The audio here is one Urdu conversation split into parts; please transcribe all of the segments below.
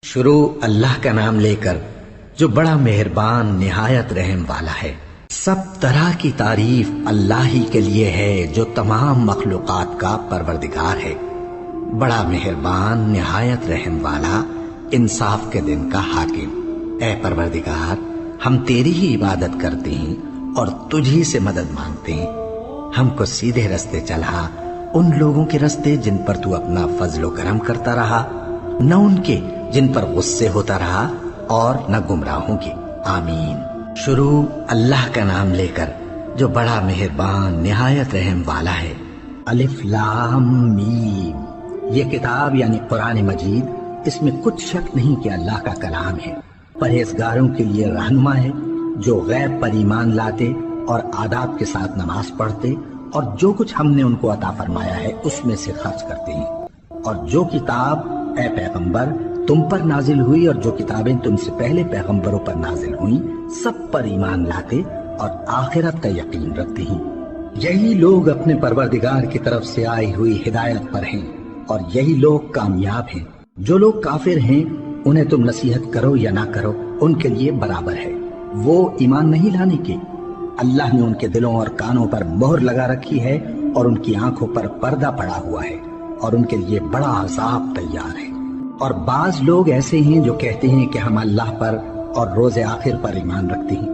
شروع اللہ کا نام لے کر جو بڑا مہربان نہایت رحم والا ہے۔ سب طرح کی تعریف اللہ ہی کے لیے ہے جو تمام مخلوقات کا پروردگار ہے، بڑا مہربان نہایت رحم والا، انصاف کے دن کا حاکم۔ اے پروردگار، ہم تیری ہی عبادت کرتے ہیں اور تجھی سے مدد مانگتے ہیں۔ ہم کو سیدھے رستے چلا، ان لوگوں کے رستے جن پر تو اپنا فضل و کرم کرتا رہا، نہ ان کے جن پر غصے ہوتا رہا اور نہ گمراہوں کی۔ آمین۔ شروع اللہ کا نام لے کر جو بڑا مہربان نہایت رحم والا ہے۔ الف لام میم۔ یہ کتاب یعنی قرآن مجید، اس میں کچھ شک نہیں کہ اللہ کا کلام ہے، پرہیزگاروں کے لیے رہنما ہے، جو غیب پر ایمان لاتے اور آداب کے ساتھ نماز پڑھتے اور جو کچھ ہم نے ان کو عطا فرمایا ہے اس میں سے خرچ کرتے ہیں، اور جو کتاب اے پیغمبر تم پر نازل ہوئی اور جو کتابیں تم سے پہلے پیغمبروں پر نازل ہوئیں سب پر ایمان لاتے اور آخرت کا یقین رکھتے ہیں۔ یہی لوگ اپنے پروردگار کی طرف سے آئی ہوئی ہدایت پر ہیں اور یہی لوگ کامیاب ہیں۔ جو لوگ کافر ہیں انہیں تم نصیحت کرو یا نہ کرو ان کے لیے برابر ہے، وہ ایمان نہیں لانے کے۔ اللہ نے ان کے دلوں اور کانوں پر مہر لگا رکھی ہے اور ان کی آنکھوں پر پردہ پڑا ہوا ہے اور ان کے لیے بڑا عذاب تیار ہے۔ اور بعض لوگ ایسے ہیں جو کہتے ہیں کہ ہم اللہ پر اور روز آخر پر ایمان رکھتے ہیں،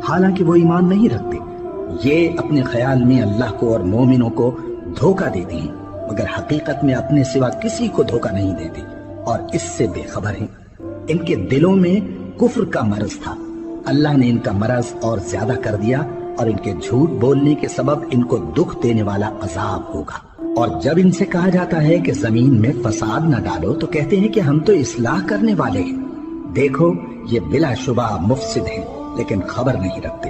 حالانکہ وہ ایمان نہیں رکھتے۔ یہ اپنے خیال میں اللہ کو اور مومنوں کو دھوکہ دیتے ہیں، مگر حقیقت میں اپنے سوا کسی کو دھوکہ نہیں دیتے اور اس سے بے خبر ہیں۔ ان کے دلوں میں کفر کا مرض تھا، اللہ نے ان کا مرض اور زیادہ کر دیا اور ان کے جھوٹ بولنے کے سبب ان کو دکھ دینے والا عذاب ہوگا۔ اور جب ان سے کہا جاتا ہے کہ زمین میں فساد نہ ڈالو تو کہتے ہیں کہ ہم تو اصلاح کرنے والے ہیں۔ دیکھو یہ بلا شبہ مفسد ہیں لیکن خبر نہیں رکھتے۔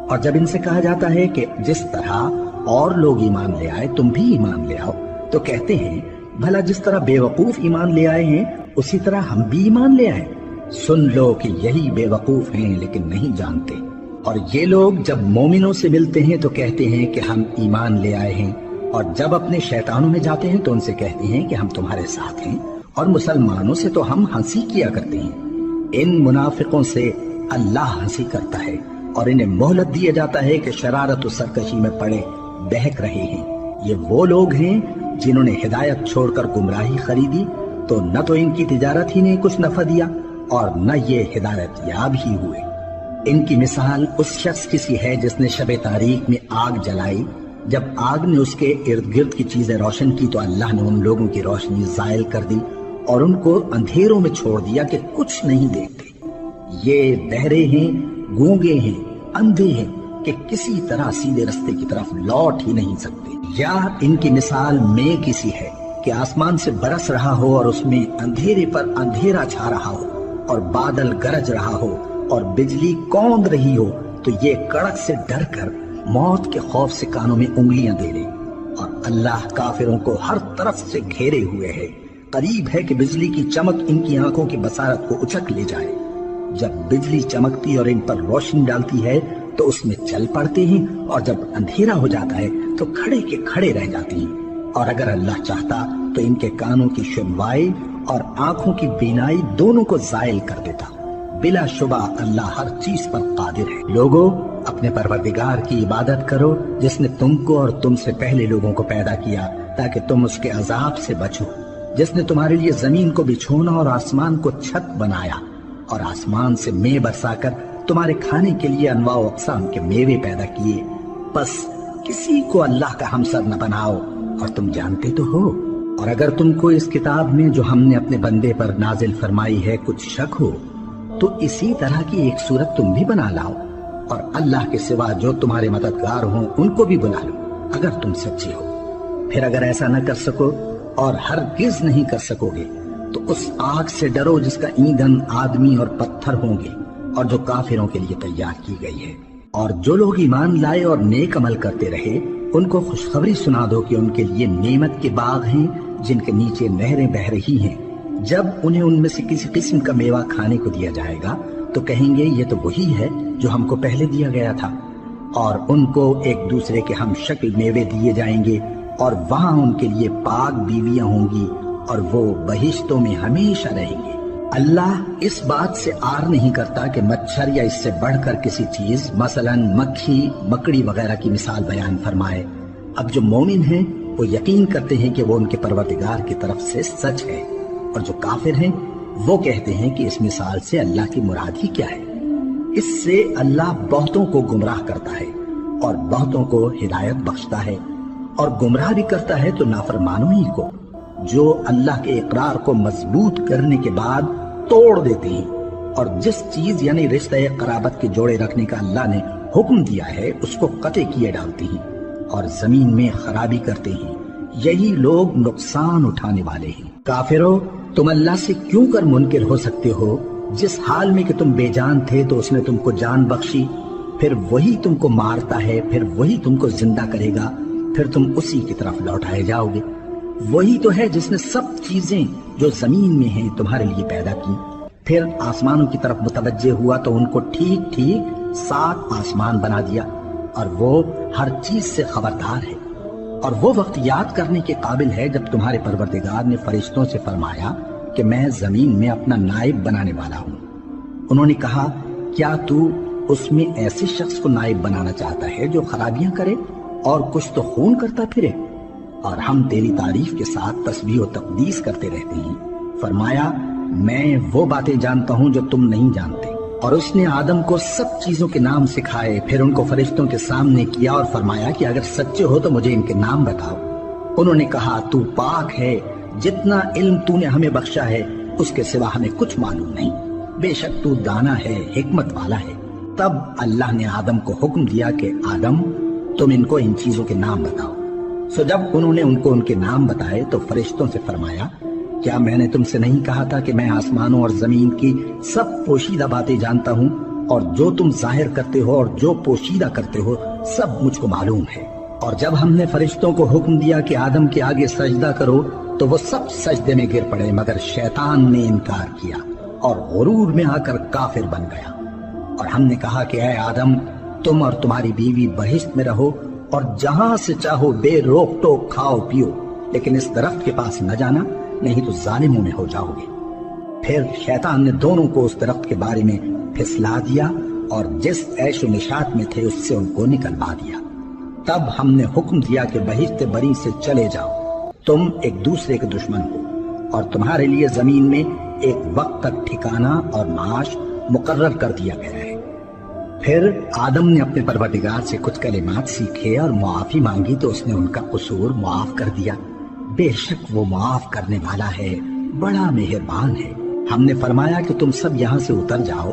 اور جب ان سے کہا جاتا ہے کہ جس طرح اور لوگ ایمان لے آئے تم بھی ایمان لے آؤ تو کہتے ہیں بھلا جس طرح بے وقوف ایمان لے آئے ہیں اسی طرح ہم بھی ایمان لے آئے۔ سن لو کہ یہی بے وقوف ہیں لیکن نہیں جانتے۔ اور یہ لوگ جب مومنوں سے ملتے ہیں تو کہتے ہیں کہ ہم ایمان لے آئے ہیں، اور جب اپنے شیطانوں میں جاتے ہیں تو ان سے کہتے ہیں کہ ہم تمہارے ساتھ ہیں، اور مسلمانوں سے تو ہم ہنسی کیا کرتے ہیں۔ ان منافقوں سے اللہ ہنسی کرتا ہے اور انہیں مہلت دیا جاتا ہے کہ شرارت و سرکشی میں پڑے بہک رہے ہیں۔ یہ وہ لوگ ہیں جنہوں نے ہدایت چھوڑ کر گمراہی خریدی، تو نہ تو ان کی تجارت ہی نے کچھ نفع دیا اور نہ یہ ہدایت یاب ہی ہوئے۔ ان کی مثال اس شخص کی سی ہے جس نے شب تاریک میں آگ جلائی، جب آگ نے اس کے ارد گرد کی چیزیں روشن کی تو اللہ نے ان لوگوں کی روشنی زائل کر دی اور ان کو اندھیروں میں چھوڑ دیا کہ کچھ نہیں دیکھتے۔ یہ بہرے ہیں، گونگے ہیں، اندھے ہیں کہ کسی طرح سیدھے رستے کی طرف لوٹ ہی نہیں سکتے۔ یا ان کی مثال میں کسی ہے کہ آسمان سے برس رہا ہو اور اس میں اندھیرے پر اندھیرا چھا رہا ہو اور بادل گرج رہا ہو اور بجلی کوند رہی ہو تو یہ کڑک سے ڈر کر موت کے خوف سے کانوں میں انگلیاں دے لے۔ اور اللہ کافروں کو ہر طرف سے گھیرے ہوئے ہے، قریب ہے کہ بجلی کی چمک ان کی آنکھوں کی بصارت کو اچک لے جائے۔ جب بجلی چمکتی اور ان پر روشنی ڈالتی ہے تو اس میں چل پڑتے ہیں، اور جب اندھیرا ہو جاتا ہے تو کھڑے کے کھڑے رہ جاتے ہیں۔ اور اگر اللہ چاہتا تو ان کے کانوں کی سنوائی اور آنکھوں کی بینائی دونوں کو زائل کر دیتا۔ بلا شبہ اللہ ہر چیز پر قادر ہے۔ لوگو اپنے پروردگار کی عبادت کرو جس نے تم کو اور تم سے پہلے لوگوں کو پیدا کیا تاکہ تم اس کے عذاب سے بچو، جس نے تمہارے لیے زمین کو بچھونا اور آسمان کو چھت بنایا اور آسمان سے مے برسا کر تمہارے کھانے کے لیے انواع و اقسام کے میوے پیدا کیے۔ بس کسی کو اللہ کا ہمسر نہ بناؤ، اور تم جانتے تو ہو۔ اور اگر تم کو اس کتاب میں جو ہم نے اپنے بندے پر نازل فرمائی ہے کچھ شک ہو تو اسی طرح کی ایک صورت تم بھی بنا لاؤ، اور اللہ کے سوا جو تمہارے مددگار ہوں ان کو بھی بلا لو اگر تم سچے ہو۔ پھر اگر ایسا نہ کر سکو اور ہرگز نہیں کر سکو گے تو اس آگ سے ڈرو جس کا ایندھن آدمی اور پتھر ہوں گے اور جو کافروں کے لیے تیار کی گئی ہے۔ اور جو لوگ ایمان لائے اور نیک عمل کرتے رہے ان کو خوشخبری سنا دو کہ ان کے لیے نعمت کے باغ ہیں جن کے نیچے نہریں بہہ رہی ہیں۔ جب انہیں ان میں سے کسی قسم کا میوہ کھانے کو دیا جائے گا تو کہیں گے یہ تو وہی ہے جو ہم کو پہلے دیا گیا تھا، اور ان کو ایک دوسرے کے ہم شکل میوے دیے جائیں گے، اور وہاں ان کے لیے پاک بیویاں ہوں گی اور وہ بہشتوں میں ہمیشہ رہیں گے۔ اللہ اس بات سے آر نہیں کرتا کہ مچھر یا اس سے بڑھ کر کسی چیز مثلاً مکھی مکڑی وغیرہ کی مثال بیان فرمائے۔ اب جو مومن ہیں وہ یقین کرتے ہیں کہ وہ ان کے پروردگار کی طرف سے سچ ہے، اور جو کافر ہیں وہ کہتے ہیں کہ اس مثال سے اللہ کی مراد ہی کیا ہے۔ اس سے اللہ بہتوں کو گمراہ کرتا ہے اور بہتوں کو ہدایت بخشتا ہے، اور گمراہ بھی کرتا ہے تو نافرمانوں ہی کو، جو اللہ کے اقرار کو مضبوط کرنے کے بعد توڑ دیتے ہیں، اور جس چیز یعنی رشتہ قرابت کے جوڑے رکھنے کا اللہ نے حکم دیا ہے اس کو قطع کیے ڈالتے ہیں اور زمین میں خرابی کرتے ہیں۔ یہی لوگ نقصان اٹھانے والے ہیں۔ کافرو، تم اللہ سے کیوں کر منکر ہو سکتے ہو؟ جس حال میں کہ تم بے جان تھے تو اس نے تم کو جان بخشی، پھر وہی تم کو مارتا ہے، پھر وہی تم کو زندہ کرے گا، پھر تم اسی کی طرف لوٹائے جاؤ گے۔ وہی تو ہے جس نے سب چیزیں جو زمین میں ہیں تمہارے لیے پیدا کی، پھر آسمانوں کی طرف متوجہ ہوا تو ان کو ٹھیک ٹھیک 7 آسمان بنا دیا، اور وہ ہر چیز سے خبردار ہے۔ اور وہ وقت یاد کرنے کے قابل ہے جب تمہارے پروردگار نے فرشتوں سے فرمایا کہ میں زمین میں اپنا نائب بنانے والا ہوں۔ انہوں نے کہا، کیا تو اس میں ایسے شخص کو نائب بنانا چاہتا ہے جو خرابیاں کرے اور کچھ تو خون کرتا پھرے؟ اور ہم تیری تعریف کے ساتھ تسبیح و تقدیس کرتے رہتے ہیں۔ فرمایا، میں وہ باتیں جانتا ہوں جو تم نہیں جانتے۔ اور اس نے آدم کو سب چیزوں کے نام سکھائے، پھر ان کو فرشتوں کے سامنے کیا اور فرمایا کہ اگر سچے ہو تو مجھے ان کے نام بتاؤ۔ انہوں نے کہا، تو پاک ہے، جتنا علم تو نے ہمیں بخشا ہے اس کے سوا ہمیں کچھ معلوم نہیں، بے شک تو دانا ہے، حکمت والا ہے۔ تب اللہ نے آدم کو حکم دیا کہ آدم، تم ان کو ان چیزوں کے نام بتاؤ۔ سو جب انہوں نے ان کو ان کے نام بتائے تو فرشتوں سے فرمایا، کیا میں نے تم سے نہیں کہا تھا کہ میں آسمانوں اور زمین کی سب پوشیدہ باتیں جانتا ہوں، اور جو تم ظاہر کرتے ہو اور جو پوشیدہ کرتے ہو سب مجھ کو معلوم ہے۔ اور جب ہم نے فرشتوں کو حکم دیا کہ آدم کے آگے سجدہ کرو تو وہ سب سجدے میں گر پڑے، مگر شیطان نے انکار کیا اور غرور میں آ کر کافر بن گیا۔ اور ہم نے کہا کہ اے آدم، تم اور تمہاری بیوی بہشت میں رہو اور جہاں سے چاہو بے روک ٹوک کھاؤ پیو، لیکن اس درخت کے پاس نہ جانا، نہیں تو ظالموں میں ہو جاؤ گے۔ پھر شیطان نے دونوں کو اس درخت کے بارے میں پھسلا دیا اور جس عیش و نشاط میں تھے اس سے ان کو نکلوا دیا۔ تب ہم نے حکم دیا کہ بہشت بری سے چلے جاؤ، تم ایک دوسرے کے دشمن ہو، اور تمہارے لیے زمین میں ایک وقت تک ٹھکانہ اور معاش مقرر کر دیا گیا ہے۔ پھر آدم نے اپنے پروردگار سے کچھ کلمات سیکھے اور معافی مانگی تو اس نے ان کا قصور معاف کر دیا۔ بے شک وہ معاف کرنے والا ہے، بڑا مہربان ہے۔ ہم نے فرمایا کہ تم سب یہاں سے اتر جاؤ،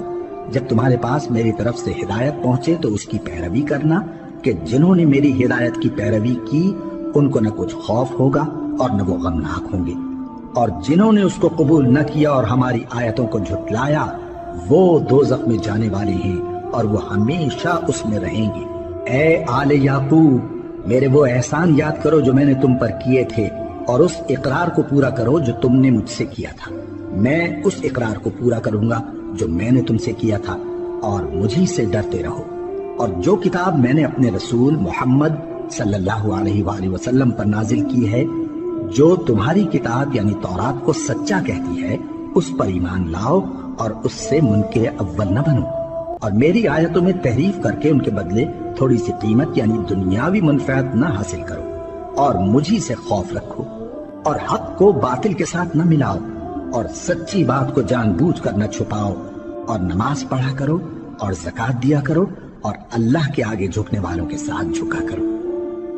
جب تمہارے پاس میری طرف سے ہدایت پہنچے تو اس کی پیروی کرنا، کہ جنہوں نے میری ہدایت کی پیروی کی ان کو نہ کچھ خوف ہوگا اور نہ وہ غمناک ہوں گے، اور جنہوں نے اس کو قبول نہ کیا اور ہماری آیتوں کو جھٹلایا وہ دوزخ میں جانے والے ہیں اور وہ ہمیشہ اس میں رہیں گے۔ اے آل یعقوب، میرے وہ احسان یاد کرو جو میں نے تم پر کیے تھے، اور اس اقرار کو پورا کرو جو تم نے مجھ سے کیا تھا۔ میں اس اقرار کو پورا کروں گا جو میں نے تم سے کیا تھا، اور مجھی سے ڈرتے رہو۔ اور جو کتاب میں نے اپنے رسول محمد صلی اللہ علیہ وآلہ وسلم پر نازل کی ہے، جو تمہاری کتاب یعنی تورات کو سچا کہتی ہے، اس پر ایمان لاؤ اور اس سے منکر اول نہ بنو، اور میری آیتوں میں تحریف کر کے ان کے بدلے تھوڑی سی قیمت یعنی دنیاوی منفعت نہ حاصل کرو، اور مجھی سے خوف رکھو، اور حق کو باطل کے ساتھ نہ ملاؤ، اور سچی بات کو جان بوجھ کر نہ چھپاؤ، اور نماز پڑھا کرو اور زکوٰۃ دیا کرو، اور اللہ کے آگے جھکنے والوں کے ساتھ جھکا کرو۔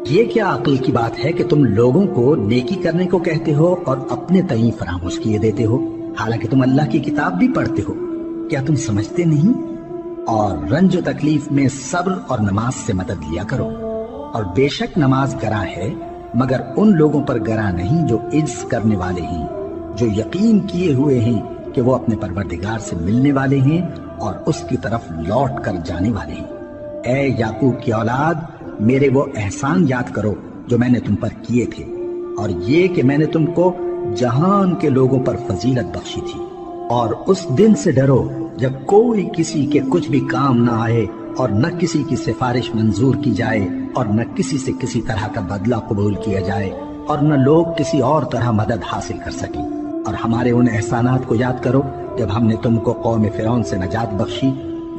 یہ کیا عقل کی بات ہے کہ تم لوگوں کو نیکی کرنے کو کہتے ہو اور اپنے تئیں فراموش کیے دیتے ہو، حالانکہ تم اللہ کی کتاب بھی پڑھتے ہو؟ کیا تم سمجھتے نہیں؟ اور رنج و تکلیف میں صبر اور نماز سے مدد لیا کرو، اور بے شک نماز گراں ہے، مگر ان لوگوں پر گراں نہیں جو عجز کرنے والے ہیں، جو یقین کیے ہوئے ہیں کہ وہ اپنے پروردگار سے ملنے والے ہیں اور اس کی طرف لوٹ کر جانے والے ہیں۔ اے یعقوب کی اولاد، میرے وہ احسان یاد کرو جو میں نے تم پر کیے تھے، اور یہ کہ میں نے تم کو جہان کے لوگوں پر فضیلت بخشی تھی۔ اور اس دن سے ڈرو جب کوئی کسی کے کچھ بھی کام نہ آئے، اور نہ کسی کی سفارش منظور کی جائے، اور نہ کسی سے کسی طرح کا بدلہ قبول کیا جائے، اور نہ لوگ کسی اور طرح مدد حاصل کر سکیں۔ اور ہمارے ان احسانات کو یاد کرو جب ہم نے تم کو قوم فرعون سے نجات بخشی،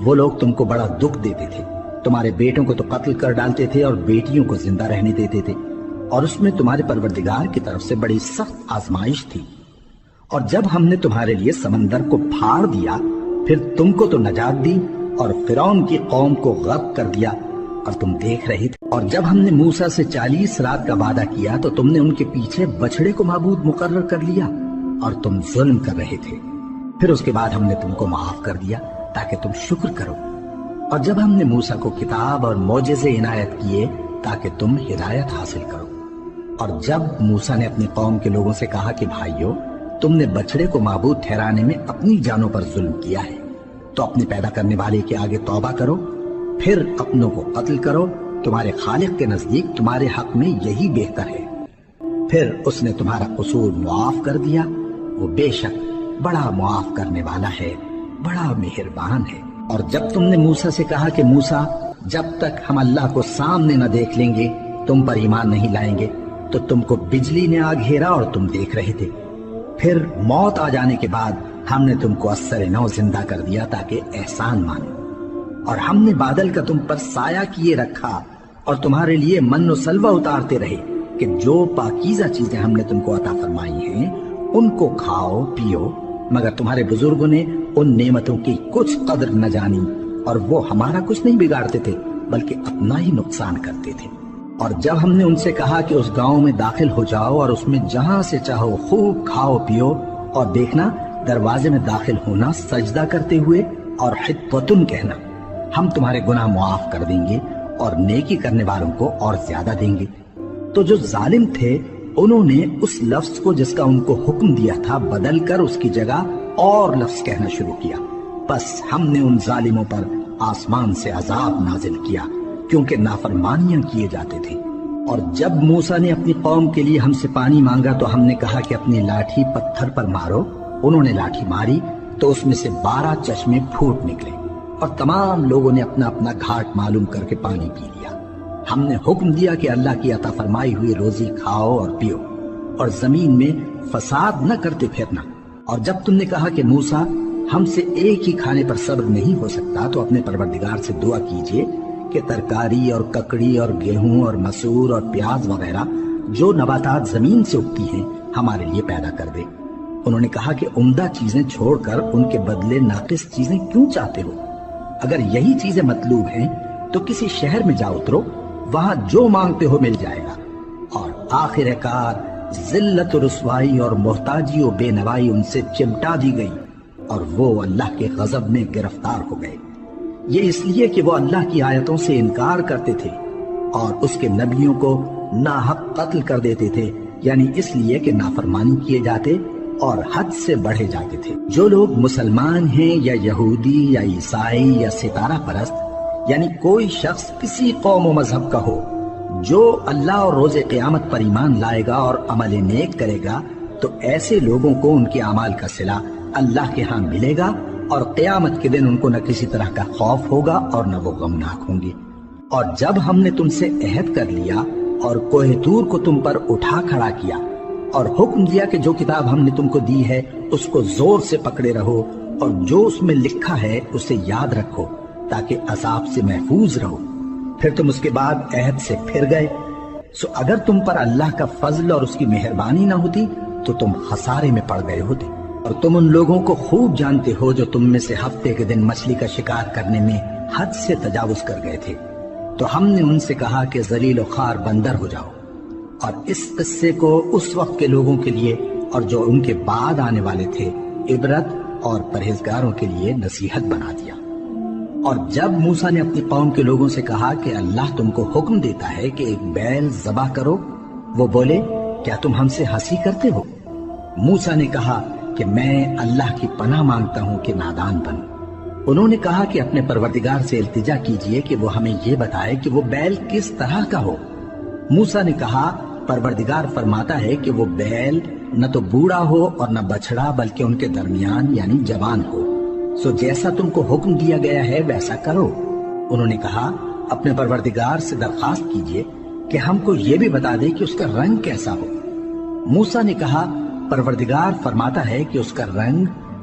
وہ لوگ تم کو بڑا دکھ دیتے تھے، تمہارے بیٹوں کو تو قتل کر ڈالتے تھے اور بیٹیوں کو زندہ رہنے دیتے تھے، اور اس میں تمہارے پروردگار کی طرف سے بڑی سخت آزمائش تھی۔ اور جب ہم نے تمہارے لیے سمندر کو پھاڑ دیا، پھر تم کو تو نجات دی اور فرعون کی قوم کو غرق کر دیا، اور تم دیکھ رہے تھے۔ اور جب ہم نے موسیٰ سے 40 رات کا وعدہ کیا تو تم نے ان کے پیچھے بچڑے کو معبود مقرر کر لیا اور تم ظلم کر رہے تھے۔ پھر اس کے بعد ہم نے تم کو معاف کر دیا تاکہ تم شکر کرو۔ اور جب ہم نے موسیٰ کو کتاب اور معجزے عنایت کیے تاکہ تم ہدایت حاصل کرو۔ اور جب موسیٰ نے اپنی قوم کے لوگوں سے کہا کہ بھائیو، تم نے بچڑے کو معبود ٹھہرانے میں اپنی جانوں پر ظلم کیا ہے، تو اپنے پیدا کرنے والے کے آگے توبہ کرو، پھر اپنوں کو قتل کرو، تمہارے خالق کے نزدیک تمہارے حق میں یہی بہتر ہے۔ پھر اس نے تمہارا قصور معاف کر دیا، وہ بے شک بڑا معاف کرنے والا ہے، بڑا مہربان ہے۔ اور جب تم نے موسیٰ سے کہا کہ موسیٰ، جب تک ہم اللہ کو سامنے نہ دیکھ لیں گے تم پر ایمان نہیں لائیں گے، تو تم کو بجلی نے آ گھیرا اور تم دیکھ رہے تھے۔ پھر موت آ جانے کے بعد ہم نے تم کو اثر نو زندہ کر دیا تاکہ احسان مانو۔ اور ہم نے بادل کا تم پر سایہ کیے رکھا اور تمہارے لیے من و سلوہ اتارتے رہے کہ جو پاکیزہ چیزیں ہم نے تم کو عطا فرمائی ہیں ان کو کھاؤ پیو، مگر تمہارے بزرگوں نے ان نعمتوں کی کچھ قدر نہ جانی، اور وہ ہمارا کچھ نہیں بگاڑتے تھے بلکہ اپنا ہی نقصان کرتے تھے۔ اور جب ہم نے ان سے کہا کہ اس گاؤں میں داخل ہو جاؤ اور اس میں جہاں سے چاہو خوب کھاؤ پیو، اور دیکھنا دروازے میں داخل ہونا سجدہ کرتے ہوئے اور حطتن کہنا، ہم تمہارے گناہ معاف کر دیں گے اور نیکی کرنے والوں کو اور زیادہ دیں گے۔ تو جو ظالم تھے انہوں نے اس لفظ کو جس کا ان کو حکم دیا تھا بدل کر اس کی جگہ اور لفظ کہنا شروع کیا، بس ہم نے ان ظالموں پر آسمان سے عذاب نازل کیا کیونکہ نافرمانیاں کیے جاتے تھے۔ اور جب موسیٰ نے اپنی قوم کے لیے ہم سے پانی مانگا تو ہم نے کہا کہ اپنی لاٹھی پتھر پر مارو۔ انہوں نے لاٹھی ماری تو اس میں سے 12 چشمے پھوٹ نکلے اور تمام لوگوں نے اپنا اپنا گھاٹ معلوم کر کے پانی پی لیا۔ ہم نے حکم دیا کہ اللہ کی عطا فرمائی ہوئی روزی کھاؤ اور پیو اور زمین میں فساد نہ کرتے پھرنا۔ اور جب تم نے کہا کہ موسیٰ، ہم سے ایک ہی کھانے پر صبر نہیں ہو سکتا، تو اپنے پروردگار سے دعا کیجئے کہ ترکاری اور ککڑی اور گیہوں اور مسور اور پیاز وغیرہ جو نباتات زمین سے اگتی ہیں ہمارے لیے پیدا کر دے۔ انہوں نے کہا کہ عمدہ چیزیں چھوڑ کر ان کے بدلے ناقص چیزیں کیوں چاہتے ہو؟ اگر یہی چیزیں مطلوب ہیں تو کسی شہر میں جا اترو، وہاں جو مانگتے ہو مل جائے گا۔ اور آخر کار ذلت و رسوائی اور محتاجی و بے نوائی ان سے چمٹا دی گئی اور وہ اللہ کے غضب میں گرفتار ہو گئے، یہ اس لیے کہ وہ اللہ کی آیتوں سے انکار کرتے تھے اور اس کے نبیوں کو ناحق قتل کر دیتے تھے، یعنی اس لیے کہ نافرمانی کیے جاتے اور حد سے بڑھے جاتے تھے۔ جو لوگ مسلمان ہیں یا یہودی یا عیسائی یا ستارہ پرست، یعنی کوئی شخص کسی قوم و مذہب کا ہو، جو اللہ اور روز قیامت پر ایمان لائے گا اور عمل نیک کرے گا، تو ایسے لوگوں کو ان کے اعمال کا صلہ اللہ کے ہاں ملے گا، اور قیامت کے دن ان کو نہ کسی طرح کا خوف ہوگا اور نہ وہ غمناک ہوں گے۔ اور جب ہم نے تم سے عہد کر لیا اور کوہ طور کو تم پر اٹھا کھڑا کیا اور حکم دیا کہ جو کتاب ہم نے تم کو دی ہے اس کو زور سے پکڑے رہو اور جو اس میں لکھا ہے اسے یاد رکھو تاکہ عذاب سے محفوظ رہو، پھر تم اس کے بعد عہد سے پھر گئے، سو اگر تم پر اللہ کا فضل اور اس کی مہربانی نہ ہوتی تو تم خسارے میں پڑ گئے ہوتے۔ اور تم ان لوگوں کو خوب جانتے ہو جو تم میں سے ہفتے کے دن مچھلی کا شکار کرنے میں حد سے تجاوز کر گئے تھے، تو ہم نے ان سے کہا کہ ذلیل و خوار بندر ہو جاؤ، اور اس قصے کو اس وقت کے لوگوں کے لیے اور جو ان کے بعد آنے والے تھے عبرت اور پرہیزگاروں کے لیے نصیحت بنا دیا۔ اور جب موسیٰ نے اپنی قوم کے لوگوں سے کہا کہ اللہ تم کو حکم دیتا ہے کہ ایک بیل ذبح کرو، وہ بولے کیا تم ہم سے ہنسی کرتے ہو؟ موسیٰ نے کہا کہ میں اللہ کی پناہ مانگتا ہوں کہ نادان بنوں۔ انہوں نے کہا کہ اپنے پروردگار سے التجا کیجئے کہ وہ ہمیں یہ بتائے کہ وہ بیل کس طرح کا ہو۔ موسیٰ نے کہا پروردگار فرماتا ہے کہ وہ بیل نہ تو بوڑھا ہو اور نہ بچڑا بلکہ ان کے درمیان یعنی جوان ہو، سو جیسا تم کو حکم دیا گیا ہے ویسا کرو۔ انہوں نے کہا اپنے پروردگار سے درخواست کیجئے کہ ہم کو یہ بھی بتا دے کہ اس کا رنگ کیسا ہو۔ موسیٰ نے کہا پروردگار فرماتا ہے کہ اس کا رنگ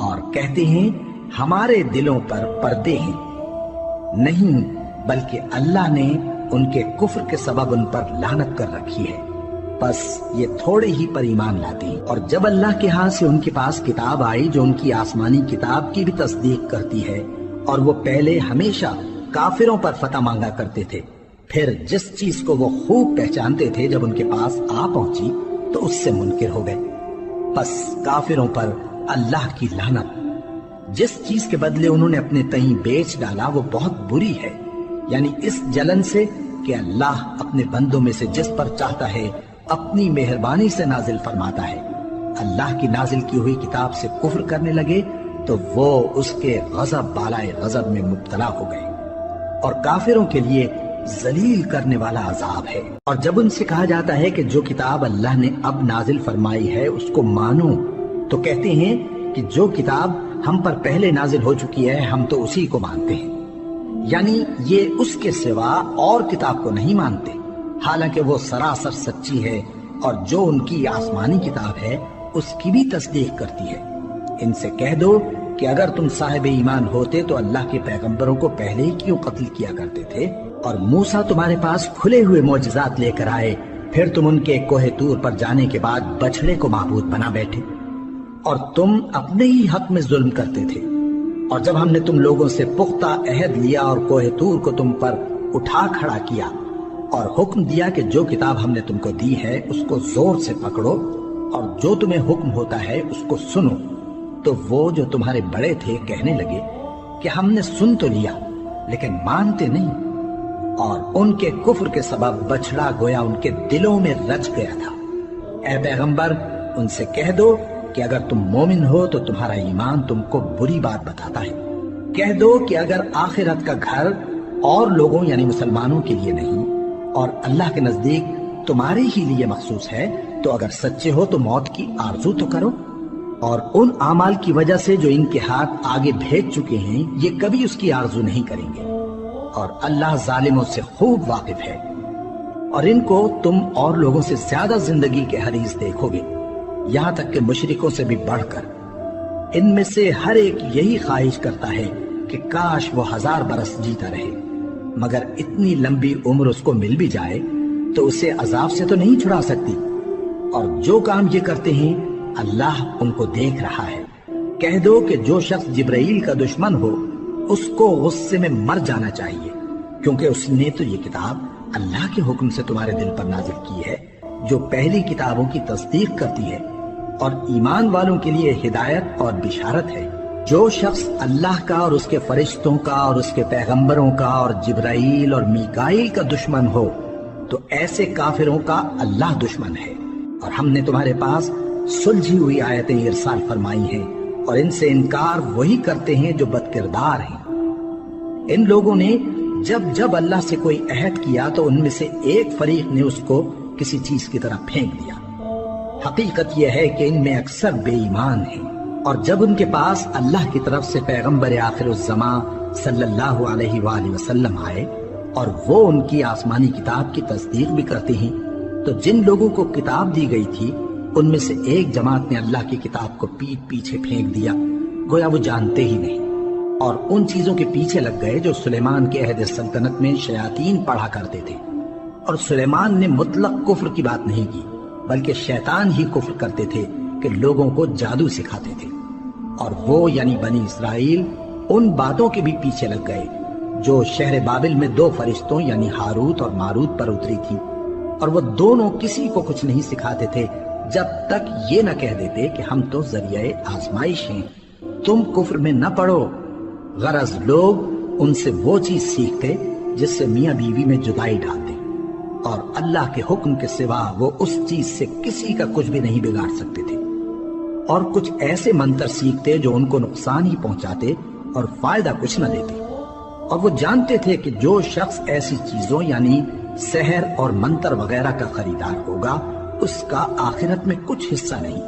اور کہتے ہیں ہمارے دلوں پر پردے ہیں، نہیں بلکہ اللہ نے ان کے کفر کے سبب ان پر لعنت کر رکھی ہے، بس یہ تھوڑے ہی پر ایمان لاتے ہیں۔ اور جب اللہ کے ہاں سے ان کے پاس کتاب آئی جو ان کی آسمانی کتاب کی بھی تصدیق کرتی ہے، اور وہ پہلے ہمیشہ کافروں پر فتح مانگا کرتے تھے، پھر جس چیز کو وہ خوب پہچانتے تھے جب ان کے پاس آ پہنچی تو اس سے منکر ہو گئے، بس کافروں پر اللہ کی لعنت۔ جس چیز کے بدلے انہوں نے اپنے تئیں بیچ ڈالا وہ بہت بری ہے، یعنی اس جلن سے کہ اللہ اپنے بندوں میں سے جس پر چاہتا ہے اپنی مہربانی سے نازل فرماتا ہے۔ اللہ کی نازل کی ہوئی کتاب سے کفر کرنے لگے تو وہ اس کے غضب بالائے غضب میں مبتلا ہو گئے، اور کافروں کے لیے ذلیل کرنے والا عذاب ہے۔ اور جب ان سے کہا جاتا ہے کہ جو کتاب اللہ نے اب نازل فرمائی ہے اس کو مانو، تو کہتے ہیں کہ جو کتاب ہم پر پہلے نازل ہو چکی ہے ہم تو اسی کو مانتے ہیں، یعنی یہ اس کے سوا اور کتاب کو نہیں مانتے، حالانکہ وہ سراسر سچی ہے، اور جو ان کی آسمانی کتاب ہے اس کی بھی تصدیق کرتی ہے۔ ان سے کہہ دو کہ اگر تم صاحب ایمان ہوتے تو اللہ کے پیغمبروں کو پہلے ہی کیوں قتل کیا کرتے تھے؟ اور موسیٰ تمہارے پاس کھلے ہوئے معجزات لے کر آئے، پھر تم ان کے کوہ طور پر جانے کے بعد بچڑے کو معبود بنا بیٹھے، اور تم اپنے ہی حق میں ظلم کرتے تھے۔ اور جب ہم نے تم لوگوں سے پختہ عہد لیا اور کوہ طور کو تم پر اٹھا کھڑا کیا اور حکم دیا کہ جو کتاب ہم نے تم کو دی ہے اس کو زور سے پکڑو اور جو تمہیں حکم ہوتا ہے اس کو سنو، تو وہ جو تمہارے بڑے تھے کہنے لگے کہ ہم نے سن تو لیا لیکن مانتے نہیں، اور ان کے کفر کے سبب بچڑا گویا ان کے دلوں میں رچ گیا تھا۔ اے پیغمبر ان سے کہہ دو کہ اگر تم مومن ہو تو تمہارا ایمان تم کو بری بات بتاتا ہے۔ کہہ دو کہ اگر آخرت کا گھر اور لوگوں یعنی مسلمانوں کے لیے نہیں اور اللہ کے نزدیک تمہارے ہی لیے مخصوص ہے تو اگر سچے ہو تو موت کی آرزو تو کرو، اور ان اعمال کی وجہ سے جو ان کے ہاتھ آگے بھیج چکے ہیں یہ کبھی اس کی آرزو نہیں کریں گے، اور اللہ ظالموں سے خوب واقف ہے۔ اور ان کو تم اور لوگوں سے زیادہ زندگی کے حریص دیکھو گے، یہاں تک کہ مشرکوں سے بھی بڑھ کر۔ ان میں سے ہر ایک یہی خواہش کرتا ہے کہ کاش وہ 1000 برس جیتا رہے، مگر اتنی لمبی عمر اس کو مل بھی جائے تو اسے عذاب سے تو نہیں چھڑا سکتی، اور جو کام یہ کرتے ہیں اللہ ان کو دیکھ رہا ہے۔ کہہ دو کہ جو شخص جبرائیل کا دشمن ہو اس کو غصے میں مر جانا چاہیے، کیونکہ اس نے تو یہ کتاب اللہ کے حکم سے تمہارے دل پر نازل کی ہے جو پہلی کتابوں کی تصدیق کرتی ہے، اور ایمان والوں کے لیے ہدایت اور بشارت ہے۔ جو شخص اللہ کا اور اس کے فرشتوں کا اور اس کے پیغمبروں کا اور جبرائیل اور میکائیل کا دشمن ہو تو ایسے کافروں کا اللہ دشمن ہے۔ اور ہم نے تمہارے پاس سلجھی ہوئی آیتیں ارسال فرمائی ہیں، اور ان سے انکار وہی کرتے ہیں جو بد کردار ہیں۔ ان لوگوں نے جب جب اللہ سے کوئی عہد کیا تو ان میں سے ایک فریق نے اس کو کسی چیز کی طرح پھینک دیا۔ حقیقت یہ ہے کہ ان میں اکثر بے ایمان ہیں، اور جب ان کے پاس اللہ کی طرف سے پیغمبر آخر الزماں صلی اللہ علیہ وآلہ وسلم آئے اور وہ ان کی آسمانی کتاب کی تصدیق بھی کرتے ہیں، تو جن لوگوں کو کتاب دی گئی تھی ان میں سے ایک جماعت نے اللہ کی کتاب کو پیٹ پیچھے پھینک دیا، گویا وہ جانتے ہی نہیں، اور ان چیزوں کے پیچھے لگ گئے جو سلیمان کے عہد سلطنت میں شیاطین پڑھا کرتے تھے۔ اور سلیمان نے مطلق کفر کی بات نہیں کی، بلکہ شیطان ہی کفر کرتے تھے کہ لوگوں کو جادو سکھاتے تھے، اور وہ یعنی بنی اسرائیل ان باتوں کے بھی پیچھے لگ گئے جو شہر بابل میں 2 فرشتوں یعنی ہاروت اور ماروت پر اتری تھی، اور وہ دونوں کسی کو کچھ نہیں سکھاتے تھے جب تک یہ نہ کہہ دیتے کہ ہم تو ذریعہ آزمائش ہیں، تم کفر میں نہ پڑو۔ غرض لوگ ان سے وہ چیز سیکھتے جس سے میاں بیوی میں جدائی ڈالتے، اور اللہ کے حکم کے سوا وہ اس چیز سے کسی کا کچھ بھی نہیں بگاڑ سکتے تھے، اور کچھ ایسے منتر سیکھتے جو ان کو نقصان ہی پہنچاتے اور فائدہ کچھ نہ دیتے، اور وہ جانتے تھے کہ جو شخص ایسی چیزوں یعنی سحر اور منتر وغیرہ کا خریدار ہوگا اس کا آخرت میں کچھ حصہ نہیں،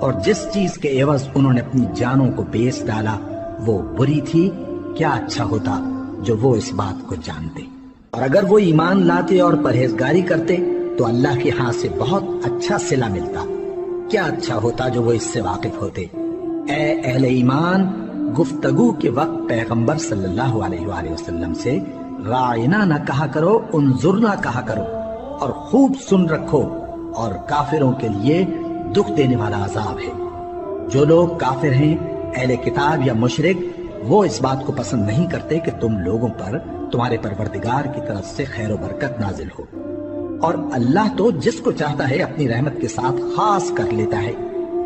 اور جس چیز کے عوض انہوں نے اپنی جانوں کو بیچ ڈالا وہ بری تھی، کیا اچھا ہوتا جو وہ اس بات کو جانتے۔ اور اگر وہ ایمان لاتے اور پرہیزگاری کرتے تو اللہ کے ہاں سے بہت اچھا صلہ ملتا، کیا اچھا ہوتا جو وہ اس سے واقف ہوتے۔ اے اہل ایمان، گفتگو کے وقت پیغمبر صلی اللہ علیہ وآلہ وسلم سے رائنا نہ کہا کرو، انظرنا کہا کرو، اور خوب سن رکھو، اور کافروں کے لیے دکھ دینے والا عذاب ہے۔ جو لوگ کافر ہیں، اہل کتاب یا مشرک، وہ اس بات کو پسند نہیں کرتے کہ تم لوگوں پر تمہارے پروردگار کی طرف سے خیر و برکت نازل ہو، اور اللہ تو جس کو چاہتا ہے اپنی رحمت کے ساتھ خاص کر لیتا ہے،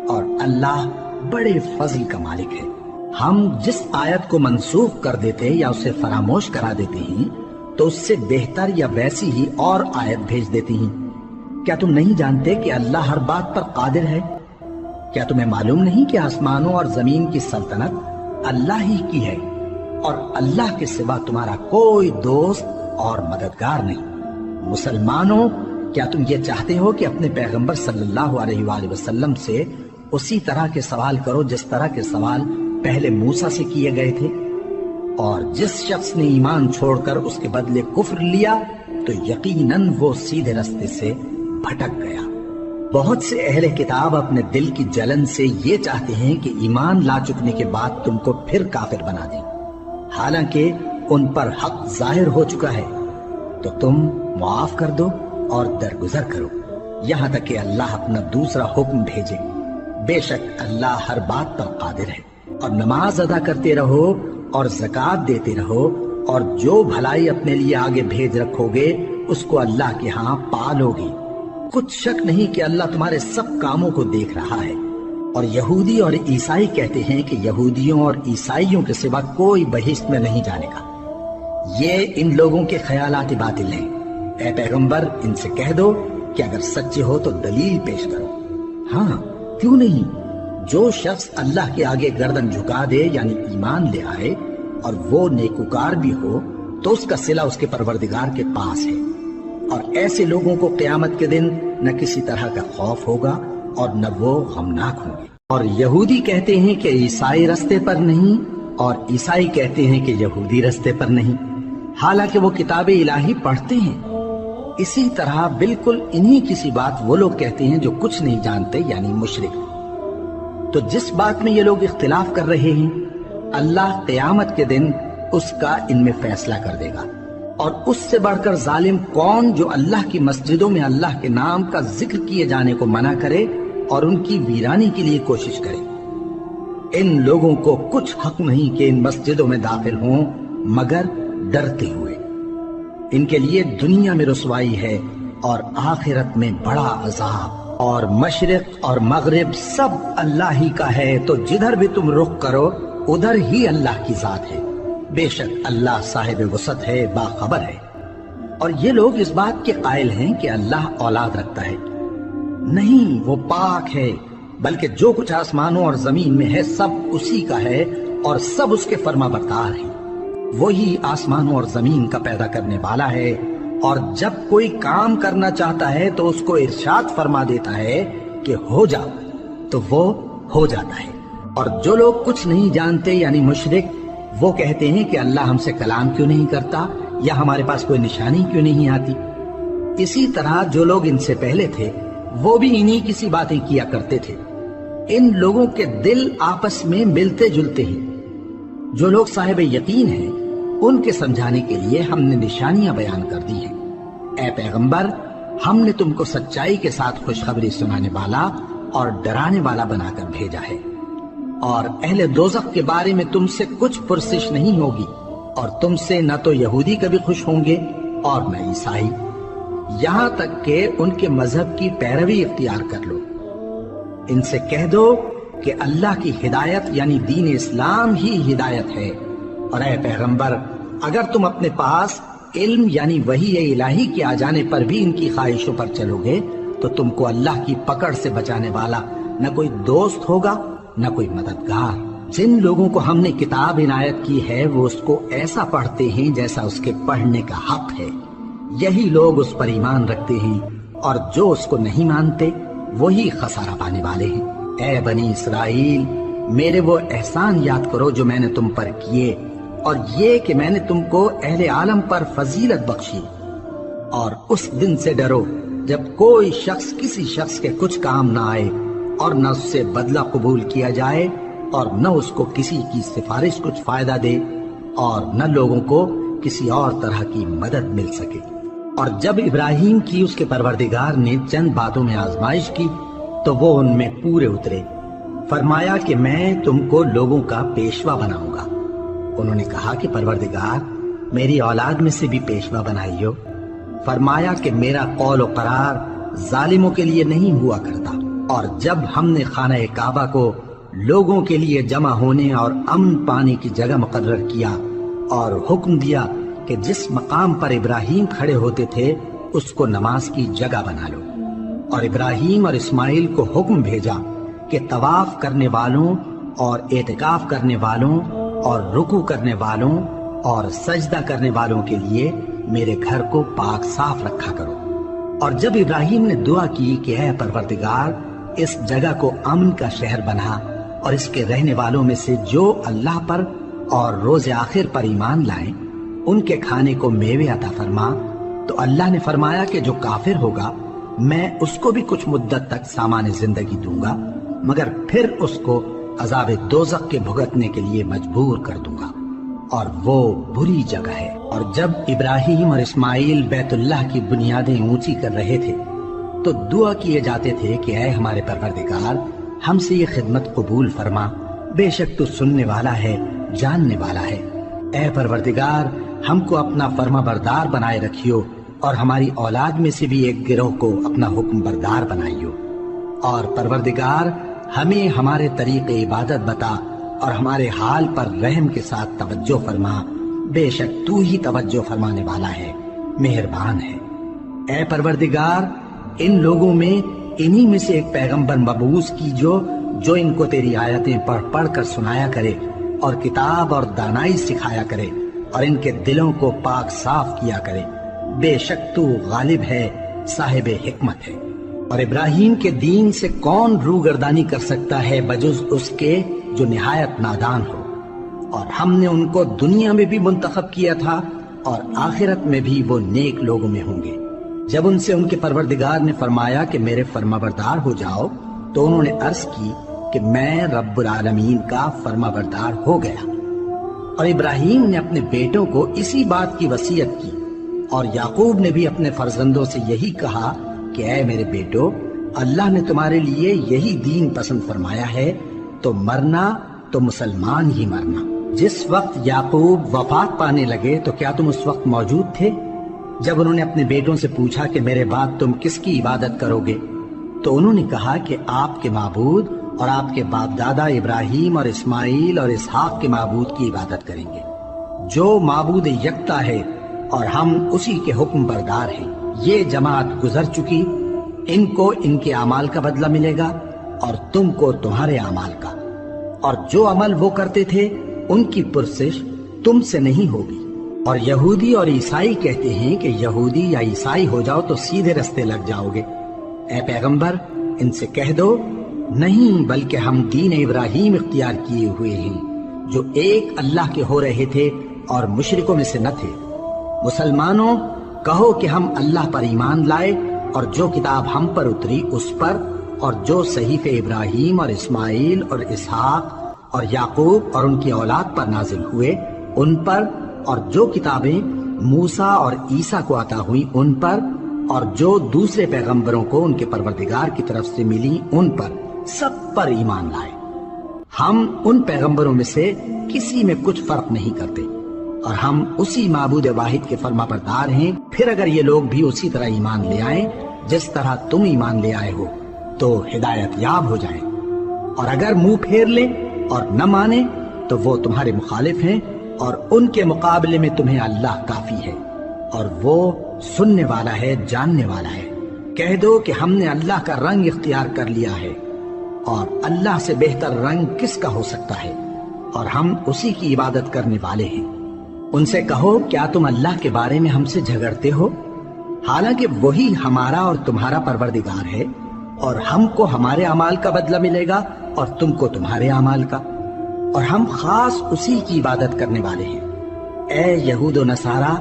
اور اللہ بڑے فضل کا مالک ہے۔ ہم جس آیت کو منسوخ کر دیتے یا اسے فراموش کرا دیتے ہیں تو اس سے بہتر یا ویسی ہی اور آیت بھیج دیتی ہیں۔ کیا تم نہیں جانتے کہ اللہ ہر بات پر قادر ہے؟ کیا تمہیں معلوم نہیں کہ آسمانوں اور زمین کی سلطنت اللہ ہی کی ہے، اور اللہ کے سوا تمہارا کوئی دوست اور مددگار نہیں؟ مسلمانوں، کیا تم یہ چاہتے ہو کہ اپنے پیغمبر صلی اللہ علیہ وآلہ وسلم سے اسی طرح کے سوال کرو جس طرح کے سوال پہلے موسیٰ سے کیے گئے تھے؟ اور جس شخص نے ایمان چھوڑ کر اس کے بدلے کفر لیا تو یقیناً وہ سیدھے راستے سے بھٹک گیا۔ بہت سے اہل کتاب اپنے دل کی جلن سے یہ چاہتے ہیں کہ ایمان لا چکنے کے بعد تم کو پھر کافر بنا دیں، حالانکہ ان پر حق ظاہر ہو چکا ہے۔ تو تم معاف کر دو اور درگزر کرو یہاں تک کہ اللہ اپنا دوسرا حکم بھیجے۔ بے شک اللہ ہر بات پر قادر ہے۔ اور نماز ادا کرتے رہو اور زکوٰۃ دیتے رہو، اور جو بھلائی اپنے لیے آگے بھیج رکھو گے اس کو اللہ کے ہاں پالو گے۔ کچھ شک نہیں کہ اللہ تمہارے سب کاموں کو دیکھ رہا ہے۔ اور یہودی اور عیسائی کہتے ہیں کہ یہودیوں اور عیسائیوں کے سوا کوئی بہشت میں نہیں جانے کا۔ یہ ان لوگوں کے خیالات باطل ہیں۔ اے پیغمبر، ان سے کہہ دو کہ اگر سچے ہو تو دلیل پیش کرو۔ ہاں، کیوں نہیں؟ جو شخص اللہ کے آگے گردن جھکا دے یعنی ایمان لے آئے اور وہ نیکوکار بھی ہو تو اس کا صلہ اس کے پروردگار کے پاس ہے، اور ایسے لوگوں کو قیامت کے دن نہ کسی طرح کا خوف ہوگا اور نہ وہ غمناک ہوں گے۔ اور یہودی کہتے ہیں کہ عیسائی رستے پر نہیں، اور عیسائی کہتے ہیں کہ یہودی رستے پر نہیں، حالانکہ وہ کتاب الہی پڑھتے ہیں۔ اسی طرح بالکل انہی کسی بات وہ لوگ کہتے ہیں جو کچھ نہیں جانتے یعنی مشرک۔ تو جس بات میں یہ لوگ اختلاف کر رہے ہیں، اللہ قیامت کے دن اس کا ان میں فیصلہ کر دے گا۔ اور اس سے بڑھ کر ظالم کون جو اللہ کی مسجدوں میں اللہ کے نام کا ذکر کیے جانے کو منع کرے اور ان کی ویرانی کے لیے کوشش کرے؟ ان لوگوں کو کچھ حق نہیں کہ ان مسجدوں میں داخل ہوں مگر ڈرتے ہوئے۔ ان کے لیے دنیا میں رسوائی ہے اور آخرت میں بڑا عذاب۔ اور مشرق اور مغرب سب اللہ ہی کا ہے، تو جدھر بھی تم رخ کرو ادھر ہی اللہ کی ذات ہے۔ بے شک اللہ صاحب وسعت ہے، باخبر ہے۔ اور یہ لوگ اس بات کے قائل ہیں کہ اللہ اولاد رکھتا ہے۔ نہیں، وہ پاک ہے، بلکہ جو کچھ آسمانوں اور زمین میں ہے سب اسی کا ہے، اور سب اس کے فرما بردار ہیں۔ وہی آسمانوں اور زمین کا پیدا کرنے والا ہے، اور جب کوئی کام کرنا چاہتا ہے تو اس کو ارشاد فرما دیتا ہے کہ ہو جا، تو وہ ہو جاتا ہے۔ اور جو لوگ کچھ نہیں جانتے یعنی مشرک، وہ کہتے ہیں کہ اللہ ہم سے کلام کیوں نہیں کرتا، یا ہمارے پاس کوئی نشانی کیوں نہیں آتی۔ اسی طرح جو لوگ ان سے پہلے تھے وہ بھی انہی کسی باتیں کیا کرتے تھے۔ ان لوگوں کے دل آپس میں ملتے جلتے ہیں۔ جو لوگ صاحب یقین ہیں ان کے سمجھانے کے لیے ہم نے نشانیاں بیان کر دی ہیں۔ اے پیغمبر، ہم نے تم کو سچائی کے ساتھ خوشخبری سنانے والا اور ڈرانے والا بنا کر بھیجا ہے۔ اور اہل دوزخ کے بارے میں تم سے کچھ پرسش نہیں ہوگی، اور تم سے نہ تو یہودی کبھی خوش ہوں گے اور نہ عیسائی، یہاں تک کہ ان کے مذہب کی پیروی اختیار کر لو۔ ان سے کہہ دو کہ اللہ کی ہدایت یعنی دین اسلام ہی ہدایت ہے۔ اور اے پیغمبر، اگر تم اپنے پاس علم یعنی وحی الہی کے آ جانے پر بھی ان کی خواہشوں پر چلو گے تو تم کو اللہ کی پکڑ سے بچانے والا نہ کوئی دوست ہوگا نہ کوئی مددگار۔ جن لوگوں کو ہم نے کتاب عنایت کی ہے وہ اس کو ایسا پڑھتے ہیں جیسا اس کے پڑھنے کا حق ہے، یہی لوگ اس پر ایمان رکھتے ہیں، اور جو اس کو نہیں مانتے وہی خسارہ پانے والے ہیں۔ اے بنی اسرائیل، میرے وہ احسان یاد کرو جو میں نے تم پر کیے، اور یہ کہ میں نے تم کو اہل عالم پر فضیلت بخشی۔ اور اس دن سے ڈرو جب کوئی شخص کسی شخص کے کچھ کام نہ آئے اور نہ اس سے بدلہ قبول کیا جائے، اور نہ اس کو کسی کی سفارش کچھ فائدہ دے اور نہ لوگوں کو کسی اور طرح کی مدد مل سکے۔ اور جب ابراہیم کی اس کے پروردگار نے چند باتوں میں آزمائش کی تو وہ ان میں پورے اترے۔ فرمایا کہ میں تم کو لوگوں کا پیشوا بناؤں گا۔ انہوں نے کہا کہ پروردگار میری اولاد میں سے بھی پیشوا بنائیو۔ فرمایا کہ میرا قول و قرار ظالموں کے لیے نہیں ہوا کرتا۔ اور جب ہم نے خانہ کعبہ کو لوگوں کے لیے جمع ہونے اور امن پانے کی جگہ مقرر کیا اور حکم دیا کہ جس مقام پر ابراہیم کھڑے ہوتے تھے اس کو نماز کی جگہ بنا لو، اور ابراہیم اور اسماعیل کو حکم بھیجا کہ طواف کرنے والوں اور اعتکاف کرنے والوں اور رکوع کرنے والوں اور سجدہ کرنے والوں کے لیے میرے گھر کو پاک صاف رکھا کرو۔ اور جب ابراہیم نے دعا کی کہ اے پروردگار اس جگہ کو امن کا شہر بنا اور اس کے رہنے والوں میں سے جو اللہ پر اور روز آخر پر ایمان لائیں ان کے کھانے کو میوے عطا فرما، تو اللہ نے فرمایا کہ جو کافر ہوگا میں اس کو بھی کچھ مدت تک سامان زندگی دوں گا، مگر پھر اس کو عذاب دوزخ کے بھگتنے کے لیے مجبور کر دوں گا، اور وہ بری جگہ ہے۔ اور جب ابراہیم اور اسماعیل بیت اللہ کی بنیادیں اونچی کر رہے تھے تو دعا کیے جاتے تھے کہ اے ہمارے پروردگار ہم سے یہ خدمت قبول فرما، بے شک تو سننے والا ہے، جاننے والا ہے۔ اے پروردگار ہم کو اپنا فرما بردار بنائے رکھیو، اور ہماری اولاد میں سے بھی ایک گروہ کو اپنا حکم بردار بنائیو۔ اور پروردگار ہمیں ہمارے طریق عبادت بتا اور ہمارے حال پر رحم کے ساتھ توجہ فرما، بے شک تو ہی توجہ فرمانے والا ہے، مہربان ہے۔ اے پروردگار ان لوگوں میں انہی میں سے ایک پیغمبر مبعوث کی جو ان کو تیری آیتیں پڑھ پڑھ کر سنایا کرے اور کتاب اور دانائی سکھایا کرے اور ان کے دلوں کو پاک صاف کیا کرے، بے شک تو غالب ہے، صاحب حکمت ہے۔ اور ابراہیم کے دین سے کون روگردانی کر سکتا ہے بجز اس کے جو نہایت نادان ہو؟ اور ہم نے ان کو دنیا میں بھی منتخب کیا تھا اور آخرت میں بھی وہ نیک لوگوں میں ہوں گے۔ جب ان سے ان کے پروردگار نے فرمایا کہ میرے فرما بردار ہو جاؤ تو انہوں نے عرض کی کہ میں رب العالمین کا فرما بردار ہو گیا۔ اور ابراہیم نے اپنے بیٹوں کو اسی بات کی وصیت کی، اور یعقوب نے بھی اپنے فرزندوں سے یہی کہا کہ اے میرے بیٹو، اللہ نے تمہارے لیے یہی دین پسند فرمایا ہے، تو مرنا تو مسلمان ہی مرنا۔ جس وقت یعقوب وفات پانے لگے تو کیا تم اس وقت موجود تھے؟ جب انہوں نے اپنے بیٹوں سے پوچھا کہ میرے بعد تم کس کی عبادت کرو گے، تو انہوں نے کہا کہ آپ کے معبود اور آپ کے باپ دادا ابراہیم اور اسماعیل اور اسحاق کے معبود کی عبادت کریں گے، جو معبود یکتا ہے اور ہم اسی کے حکم بردار ہیں۔ یہ جماعت گزر چکی، ان کو ان کے اعمال کا بدلہ ملے گا اور تم کو تمہارے اعمال کا، اور جو عمل وہ کرتے تھے ان کی پرسش تم سے نہیں ہوگی۔ اور یہودی اور عیسائی کہتے ہیں کہ یہودی یا عیسائی ہو جاؤ تو سیدھے رستے لگ جاؤ گے۔ اے پیغمبر ان سے کہہ دو نہیں، بلکہ ہم دین ابراہیم اختیار کیے ہوئے ہیں جو ایک اللہ کے ہو رہے تھے اور مشرکوں میں سے نہ تھے۔ مسلمانوں کہو کہ ہم اللہ پر ایمان لائے اور جو کتاب ہم پر اتری اس پر، اور جو صحیفے ابراہیم اور اسماعیل اور اسحاق اور یعقوب اور ان کی اولاد پر نازل ہوئے ان پر، اور جو کتابیں موسیٰ اور عیسیٰ کو عطا ہوئی ان پر، اور جو دوسرے پیغمبروں کو ان کے پروردگار کی طرف سے ملی ان پر، سب پر ایمان لائے۔ ہم ان پیغمبروں میں سے کسی میں کچھ فرق نہیں کرتے، اور ہم اسی معبود واحد کے فرما بردار ہیں۔ پھر اگر یہ لوگ بھی اسی طرح ایمان لے آئیں جس طرح تم ایمان لے آئے ہو تو ہدایت یاب ہو جائیں، اور اگر منہ پھیر لیں اور نہ مانے تو وہ تمہارے مخالف ہیں، اور ان کے مقابلے میں تمہیں اللہ کافی ہے، اور وہ سننے والا ہے، جاننے والا ہے۔ کہہ دو کہ ہم نے اللہ کا رنگ اختیار کر لیا ہے، اور اللہ سے بہتر رنگ کس کا ہو سکتا ہے، اور ہم اسی کی عبادت کرنے والے ہیں۔ ان سے کہو کیا تم اللہ کے بارے میں ہم سے جھگڑتے ہو، حالانکہ وہی ہمارا اور تمہارا پروردگار ہے، اور ہم کو ہمارے اعمال کا بدلہ ملے گا اور تم کو تمہارے اعمال کا، اور ہم خاص اسی کی عبادت کرنے والے ہیں۔ اے یہود و نصارا،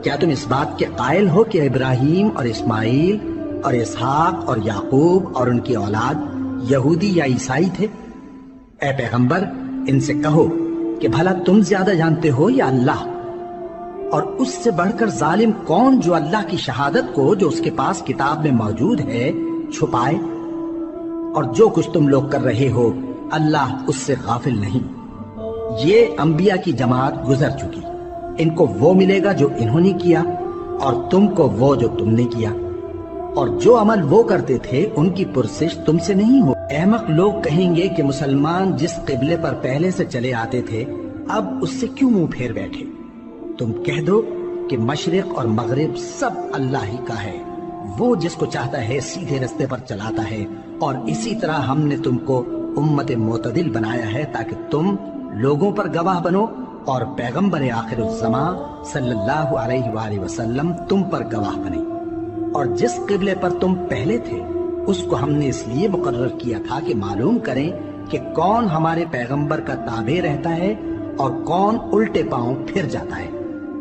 کیا تم اس بات کے قائل ہو کہ ابراہیم اور اسماعیل اور اسحاق اور یعقوب اور ان کی اولاد یہودی یا عیسائی تھے؟ اے پیغمبر ان سے کہو کہ بھلا تم زیادہ جانتے ہو یا اللہ؟ اور اس سے بڑھ کر ظالم کون جو اللہ کی شہادت کو جو اس کے پاس کتاب میں موجود ہے چھپائے؟ اور جو کچھ تم لوگ کر رہے ہو اللہ اس سے غافل نہیں۔ یہ انبیاء کی جماعت گزر چکی، ان کو وہ ملے گا جو انہوں نے کیا اور تم کو وہ جو تم نے کیا، اور جو عمل وہ کرتے تھے ان کی پرسش تم سے نہیں ہو۔ احمق لوگ کہیں گے کہ مسلمان جس قبلے پر پہلے سے چلے آتے تھے اب اس سے کیوں منہ پھیر بیٹھے؟ تم کہہ دو کہ مشرق اور مغرب سب اللہ ہی کا ہے، وہ جس کو چاہتا ہے سیدھے رستے پر چلاتا ہے، اور اسی طرح ہم نے تم کو امت معتدل بنایا ہے تاکہ تم لوگوں پر گواہ بنو اور پیغمبر آخر الزمان صلی اللہ علیہ وآلہ وسلم تم پر گواہ بنے۔ اور جس قبلے پر تم پہلے تھے اس کو ہم نے اس لیے مقرر کیا تھا کہ معلوم کریں کہ کون ہمارے پیغمبر کا تابع رہتا ہے اور کون الٹے پاؤں پھر جاتا ہے۔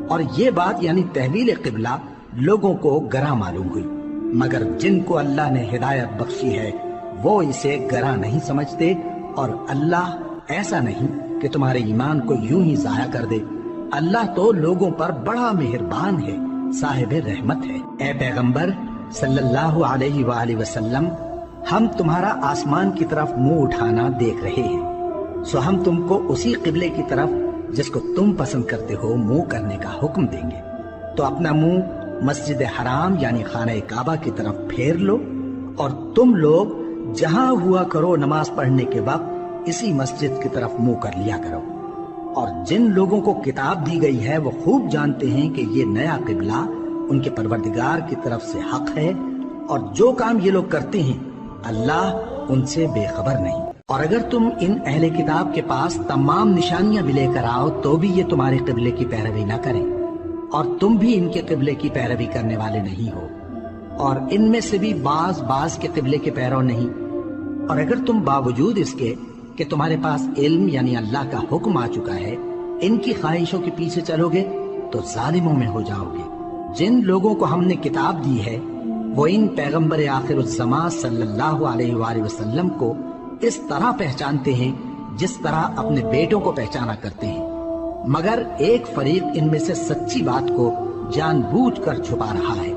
اور یہ بات یعنی تحویل قبلہ لوگوں کو گراں معلوم ہوئی، مگر جن کو اللہ نے ہدایت بخشی ہے وہ اسے گراں نہیں سمجھتے، اور اللہ ایسا نہیں کہ تمہارے ایمان کو یوں ہی ضائع کر دے۔ اللہ تو لوگوں پر بڑا مہربان ہے، صاحب رحمت ہے۔ اے پیغمبر صلی اللہ علیہ وآلہ وسلم، ہم تمہارا آسمان کی طرف منہ اٹھانا دیکھ رہے ہیں، سو ہم تم کو اسی قبلے کی طرف جس کو تم پسند کرتے ہو منہ کرنے کا حکم دیں گے۔ تو اپنا منہ مسجد حرام یعنی خانہ کعبہ کی طرف پھیر لو، اور تم لوگ جہاں ہوا کرو نماز پڑھنے کے وقت اسی مسجد کی طرف منہ کر لیا کرو۔ اور جن لوگوں کو کتاب دی گئی ہے وہ خوب جانتے ہیں کہ یہ نیا قبلہ ان کے پروردگار کی طرف سے حق ہے، اور جو کام یہ لوگ کرتے ہیں اللہ ان سے بے خبر نہیں۔ اور اگر تم ان اہل کتاب کے پاس تمام نشانیاں بھی لے کر آؤ تو بھی یہ تمہارے قبلے کی پیروی نہ کریں، اور تم بھی ان کے قبلے کی پیروی کرنے والے نہیں ہو، اور ان میں سے بھی بعض کے قبلے کے پیرو نہیں۔ اور اگر تم باوجود اس کے کہ تمہارے پاس علم یعنی اللہ کا حکم آ چکا ہے ان کی خواہشوں کے پیچھے چلو گے تو ظالموں میں ہو جاؤ گے۔ جن لوگوں کو ہم نے کتاب دی ہے وہ ان پیغمبر آخر الزمان صلی اللہ علیہ وآلہ وسلم کو اس طرح پہچانتے ہیں جس طرح اپنے بیٹوں کو پہچانا کرتے ہیں، مگر ایک فریق ان میں سے سچی بات کو جان بوجھ کر چھپا رہا ہے۔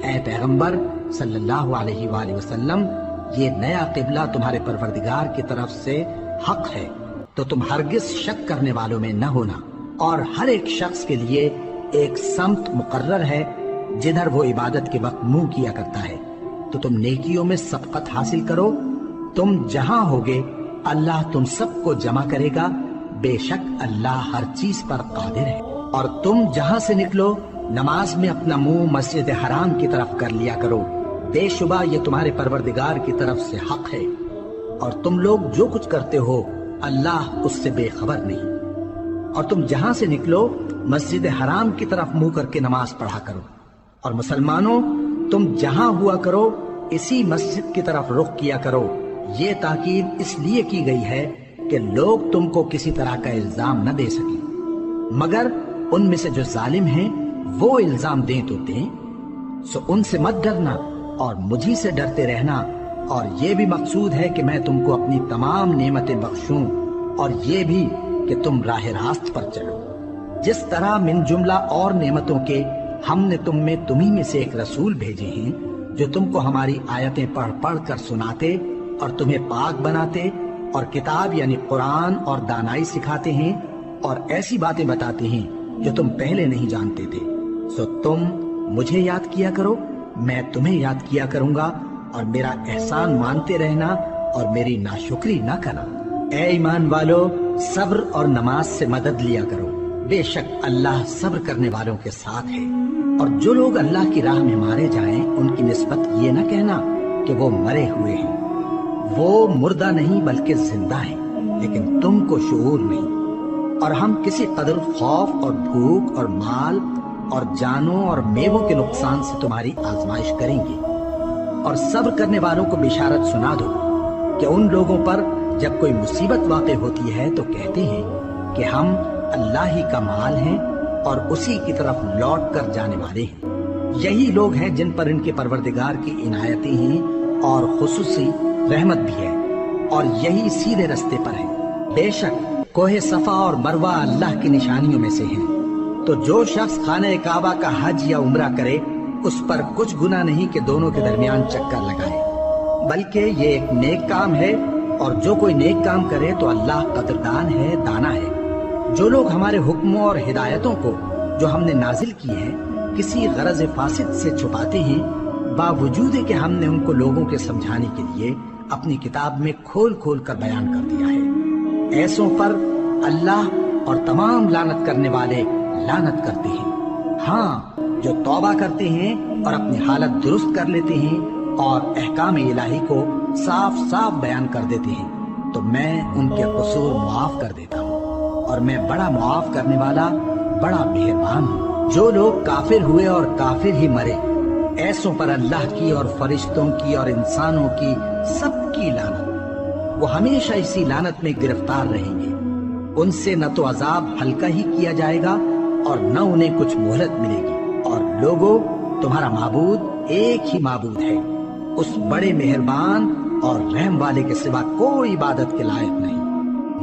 اے پیغمبر صلی اللہ علیہ وآلہ وسلم، یہ نیا قبلہ تمہارے پروردگار کی طرف سے حق ہے، تو تم ہرگز شک کرنے والوں میں نہ ہونا، اور ہر ایک شخص کے لیے ایک سمت مقرر ہے جدھر وہ عبادت کے وقت منہ کیا کرتا ہے، تو تم نیکیوں میں سبقت حاصل کرو۔ تم جہاں ہوگے اللہ تم سب کو جمع کرے گا، بے شک اللہ ہر چیز پر قادر ہے۔ اور تم جہاں سے نکلو نماز میں اپنا منہ مسجد حرام کی طرف کر لیا کرو، بے شبہ یہ تمہارے پروردگار کی طرف سے حق ہے، اور تم لوگ جو کچھ کرتے ہو اللہ اس سے بے خبر نہیں۔ اور تم جہاں سے نکلو مسجد حرام کی طرف منہ کر کے نماز پڑھا کرو، اور مسلمانوں تم جہاں ہوا کرو اسی مسجد کی طرف رخ کیا کرو۔ یہ تاکید اس لیے کی گئی ہے کہ لوگ تم کو کسی طرح کا الزام نہ دے سکیں، مگر ان میں سے جو ظالم ہیں وہ الزام دیں تو دیں، سو ان سے مت ڈرنا اور مجھی سے ڈرتے رہنا، اور یہ بھی مقصود ہے کہ میں تم کو اپنی تمام نعمتیں بخشوں، اور یہ بھی کہ تم راہ راست پر چلو۔ جس طرح من جملہ اور نعمتوں کے ہم نے تمہیں میں سے ایک رسول بھیجے ہیں جو تم کو ہماری آیتیں پڑھ پڑھ کر سناتے اور تمہیں پاک بناتے، اور کتاب یعنی قرآن اور دانائی سکھاتے ہیں، اور ایسی باتیں بتاتے ہیں جو تم پہلے نہیں جانتے تھے۔ سو تم مجھے یاد کیا کرو، میں تمہیں یاد کیا کروں گا، اور میرا احسان مانتے رہنا اور میری ناشکری نہ کرنا۔ اے ایمان والو، صبر اور نماز سے مدد لیا کرو، بے شک اللہ صبر کرنے والوں کے ساتھ ہے۔ اور جو لوگ اللہ کی راہ میں مارے جائیں ان کی نسبت یہ نہ کہنا کہ وہ مرے ہوئے ہیں، وہ مردہ نہیں بلکہ زندہ ہیں، لیکن تم کو شعور نہیں۔ اور ہم کسی قدر خوف اور بھوک اور مال اور جانوں اور میووں کے نقصان سے تمہاری آزمائش کریں گے، اور صبر کرنے والوں کو بشارت سنا دو کہ ان لوگوں پر جب کوئی مصیبت واقع ہوتی ہے تو کہتے ہیں کہ ہم اللہ ہی کا مال ہیں اور اسی کی طرف لوٹ کر جانے والے ہیں۔ یہی لوگ ہیں جن پر ان کے پروردگار کی عنایتیں ہیں اور خصوصی رحمت بھی ہے، اور یہی سیدھے رستے پر ہیں۔ بے شک کوہ صفا اور مروہ اللہ کی نشانیوں میں سے ہیں، تو جو شخص خانہ کعبہ کا حج یا عمرہ کرے اس پر کچھ گناہ نہیں کہ دونوں کے درمیان چکر لگائے، بلکہ یہ ایک نیک کام ہے، اور جو کوئی نیک کام کرے تو اللہ قدردان ہے، دانا ہے۔ جو لوگ ہمارے حکموں اور ہدایتوں کو جو ہم نے نازل کی ہیں کسی غرض فاسد سے چھپاتے ہیں، باوجود کہ ہم نے ان کو لوگوں کے سمجھانے کے لیے اپنی کتاب میں کھول کھول کر بیان کر دیا ہے، ایسوں پر اللہ اور تمام لعنت کرنے والے لعنت کرتے ہیں۔ ہاں، جو توبہ کرتے ہیں اور اپنی حالت درست کر لیتے ہیں اور احکام الہی کو صاف صاف بیان کر دیتے ہیں تو میں ان کے قصور معاف کر دیتا ہوں، اور میں بڑا معاف کرنے والا بڑا مہربان ہوں۔ جو لوگ کافر ہوئے اور کافر ہی مرے، ایسوں پر اللہ کی اور فرشتوں کی اور انسانوں کی سب کی لعنت، وہ ہمیشہ اسی لعنت میں گرفتار رہیں گے۔ ان سے نہ تو عذاب ہلکا ہی کیا جائے گا اور نہ انہیں کچھ مہلت ملے گی۔ اور لوگوں، تمہارا معبود ایک ہی معبود ہے، اس بڑے مہربان اور رحم والے کے سوا کوئی عبادت کے لائق نہیں۔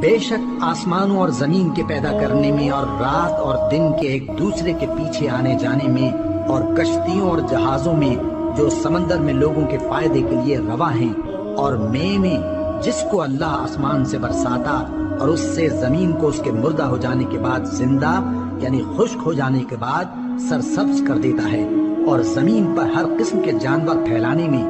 بے شک آسمانوں اور زمین کے پیدا کرنے میں اور رات اور دن کے ایک دوسرے کے پیچھے آنے جانے میں اور کشتیوں اور جہازوں میں جو سمندر میں لوگوں کے فائدے کے لیے رواں ہیں، اور میں جس کو اللہ آسمان سے برساتا اور اس سے زمین کو اس کے مردہ ہو جانے کے بعد زندہ یعنی خشک ہو جانے کے بعد سرسبز کر دیتا ہے، اور زمین پر ہر قسم کے جانور پھیلانے میں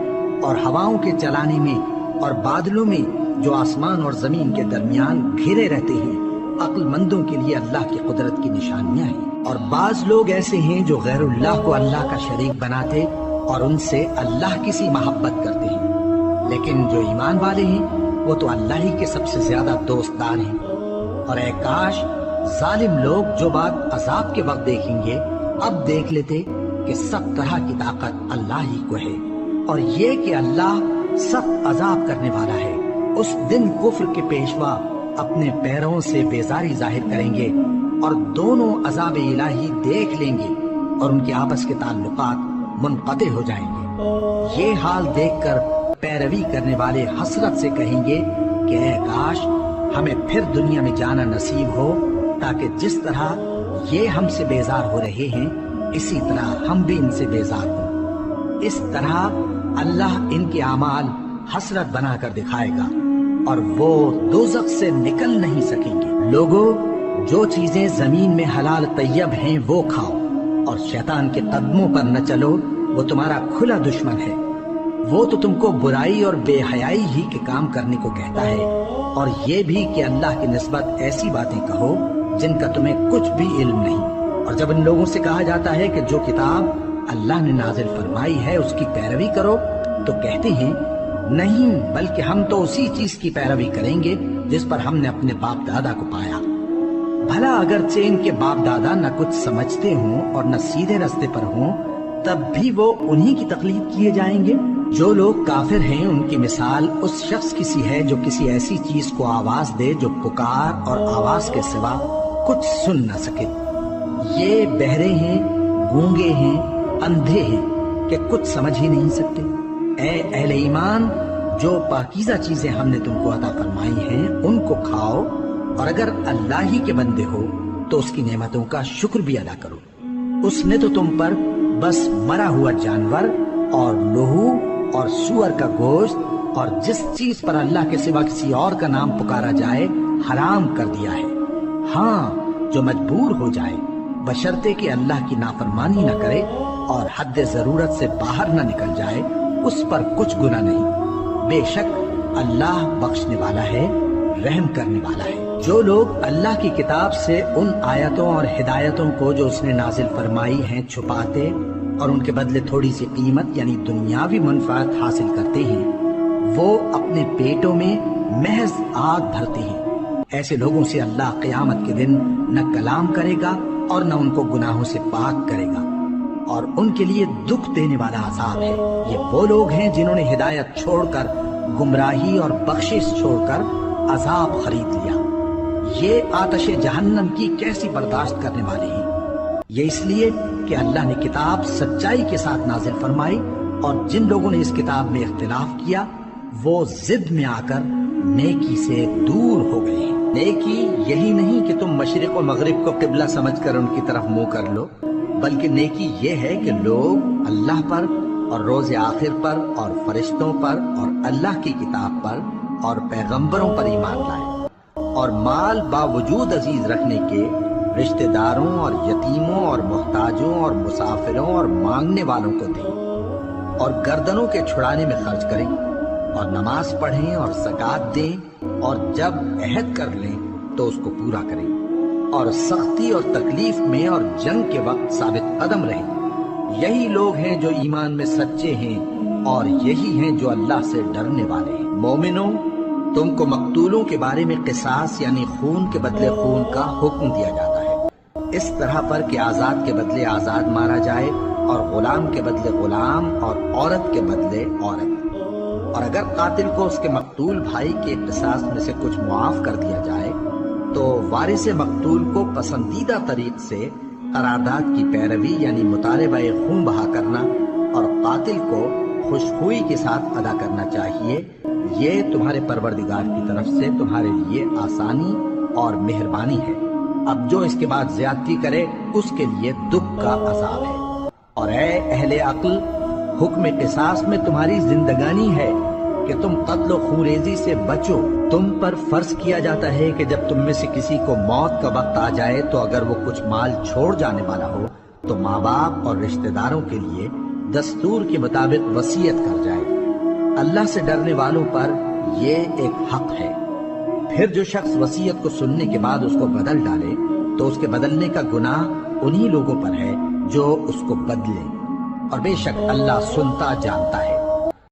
اور ہواؤں کے چلانے میں اور بادلوں میں جو آسمان اور زمین کے درمیان گھرے رہتے ہیں، عقل مندوں کے لیے اللہ کی قدرت کی نشانیاں ہیں۔ اور بعض لوگ ایسے ہیں جو غیر اللہ کو اللہ کا شریک بناتے اور ان سے اللہ کی سی محبت کرتے ہیں، لیکن جو ایمان والے ہیں وہ تو اللہ ہی کے سب سے زیادہ دوستدار ہیں۔ اور اے کاش ظالم لوگ جو بات عذاب کے وقت دیکھیں گے اب دیکھ لیتے کہ سب طرح کی طاقت اللہ ہی کو ہے، اور یہ کہ اللہ سخت عذاب کرنے والا ہے۔ اس دن کفر کے پیشوا اپنے پیروں سے بیزاری ظاہر کریں گے اور دونوں عذاب الہی دیکھ لیں گے اور ان کے آپس کے تعلقات منقطع ہو جائیں گے۔ یہ حال دیکھ کر پیروی کرنے والے حسرت سے کہیں گے کہ اے کاش ہمیں پھر دنیا میں جانا نصیب ہو، تاکہ جس طرح یہ ہم سے بیزار ہو رہے ہیں اسی طرح ہم بھی ان سے بیزار ہوں۔ اس طرح اللہ ان کے اعمال حسرت بنا کر دکھائے گا اور وہ دوزخ سے نکل نہیں سکیں گے۔ لوگوں، جو چیزیں زمین میں حلال طیب ہیں وہ کھاؤ، اور شیطان کے قدموں پر نہ چلو، وہ تمہارا کھلا دشمن ہے۔ وہ تو تم کو برائی اور بے حیائی ہی کے کام کرنے کو کہتا ہے، اور یہ بھی کہ اللہ کی نسبت ایسی باتیں کہو جن کا تمہیں کچھ بھی علم نہیں۔ اور جب ان لوگوں سے کہا جاتا ہے کہ جو کتاب اللہ نے نازل فرمائی ہے اس کی پیروی کرو، تو کہتے ہیں نہیں، بلکہ ہم تو اسی چیز کی پیروی کریں گے جس پر ہم نے اپنے باپ دادا کو پایا۔ بھلا اگرچہ ان کے باپ دادا نہ کچھ سمجھتے ہوں اور نہ سیدھے راستے پر ہوں، تب بھی وہ انہی کی تقلید کیے جائیں گے۔ جو لوگ کافر ہیں ان کی مثال اس شخص کی سی ہے جو کسی ایسی چیز کو آواز دے جو پکار اور آواز کے سوا کچھ سن نہ سکے۔ یہ بہرے ہیں، گونگے ہیں، اندھے ہیں کہ کچھ سمجھ ہی نہیں سکتے۔ اے اہل ایمان، جو پاکیزہ چیزیں ہم نے تم کو عطا فرمائی ہیں ان کو کھاؤ، اور اگر اللہ ہی کے بندے ہو تو اس کی نعمتوں کا شکر بھی ادا کرو۔ اس نے تو تم پر بس مرا ہوا جانور اور لہو اور سور کا گوشت اور جس چیز پر اللہ کے سوا کسی اور کا نام پکارا جائے حرام کر دیا ہے۔ ہاں، جو مجبور ہو جائے بشرطے کہ اللہ کی نافرمانی نہ کرے اور حد ضرورت سے باہر نہ نکل جائے، اس پر کچھ گناہ نہیں۔ بے شک اللہ بخشنے والا ہے، رحم کرنے والا ہے۔ جو لوگ اللہ کی کتاب سے ان آیتوں اور ہدایتوں کو جو اس نے نازل فرمائی ہیں چھپاتے اور ان کے بدلے تھوڑی سی قیمت یعنی دنیاوی منفعت حاصل کرتے ہیں، وہ اپنے پیٹوں میں محض آگ بھرتے ہیں۔ ایسے لوگوں سے اللہ قیامت کے دن نہ کلام کرے گا اور نہ ان کو گناہوں سے پاک کرے گا، اور ان کے لیے دکھ دینے والا عذاب ہے۔ یہ وہ لوگ ہیں جنہوں نے ہدایت چھوڑ کر گمراہی اور بخشش چھوڑ کر عذاب خرید لیا۔ یہ آتش جہنم کی کیسی برداشت کرنے والے ہیں۔ یہ اس لیے کہ اللہ نے کتاب سچائی کے ساتھ نازل فرمائی، اور جن لوگوں نے اس کتاب میں اختلاف کیا وہ ضد میں آ کر نیکی سے دور ہو گئے ہیں۔ نیکی یہی نہیں کہ تم مشرق و مغرب کو قبلہ سمجھ کر ان کی طرف منہ کر لو، بلکہ نیکی یہ ہے کہ لوگ اللہ پر اور روز آخر پر اور فرشتوں پر اور اللہ کی کتاب پر اور پیغمبروں پر ایمان لائیں، اور مال باوجود عزیز رکھنے کے رشتہ داروں اور یتیموں اور محتاجوں اور مسافروں اور مانگنے والوں کو دیں، اور گردنوں کے چھڑانے میں خرچ کریں، اور نماز پڑھیں اور زکوٰۃ دیں، اور جب عہد کر لیں تو اس کو پورا کریں، اور سختی اور تکلیف میں اور جنگ کے وقت ثابت قدم رہیں۔ یہی لوگ ہیں جو ایمان میں سچے ہیں، اور یہی ہیں جو اللہ سے ڈرنے والے ہیں۔ مومنوں، تم کو مقتولوں کے بارے میں قصاص یعنی خون کے بدلے خون کا حکم دیا جاتا ہے، اس طرح پر کہ آزاد کے بدلے آزاد مارا جائے، اور غلام کے بدلے غلام، اور عورت کے بدلے عورت۔ اور اگر قاتل کو اس کے مقتول بھائی کے قصاص میں سے کچھ معاف کر دیا جائے تو وارث مقتول کو پسندیدہ طریق سے قرارداد کی پیروی یعنی مطالبہ خون بہا کرنا اور قاتل کو خوشخوئی کے ساتھ ادا کرنا چاہیے۔ یہ تمہارے پروردگار کی طرف سے تمہارے لیے آسانی اور مہربانی ہے۔ اب جو اس کے بعد زیادتی کرے اس کے لیے دکھ کا عذاب ہے۔ اور اے اہل عقل، حکم قصاص میں تمہاری زندگانی ہے کہ تم قتل و خونریزی سے بچو۔ تم پر فرض کیا جاتا ہے کہ جب تم میں سے کسی کو موت کا وقت آ جائے تو اگر وہ کچھ مال چھوڑ جانے والا ہو تو ماں باپ اور رشتہ داروں کے لیے دستور کے مطابق وصیت کر جائے۔ اللہ سے ڈرنے والوں پر یہ ایک حق ہے۔ پھر جو شخص وصیت کو سننے کے بعد اس کو بدل ڈالے تو اس کے بدلنے کا گناہ انہی لوگوں پر ہے جو اس کو بدلے، اور بے شک اللہ سنتا جانتا ہے۔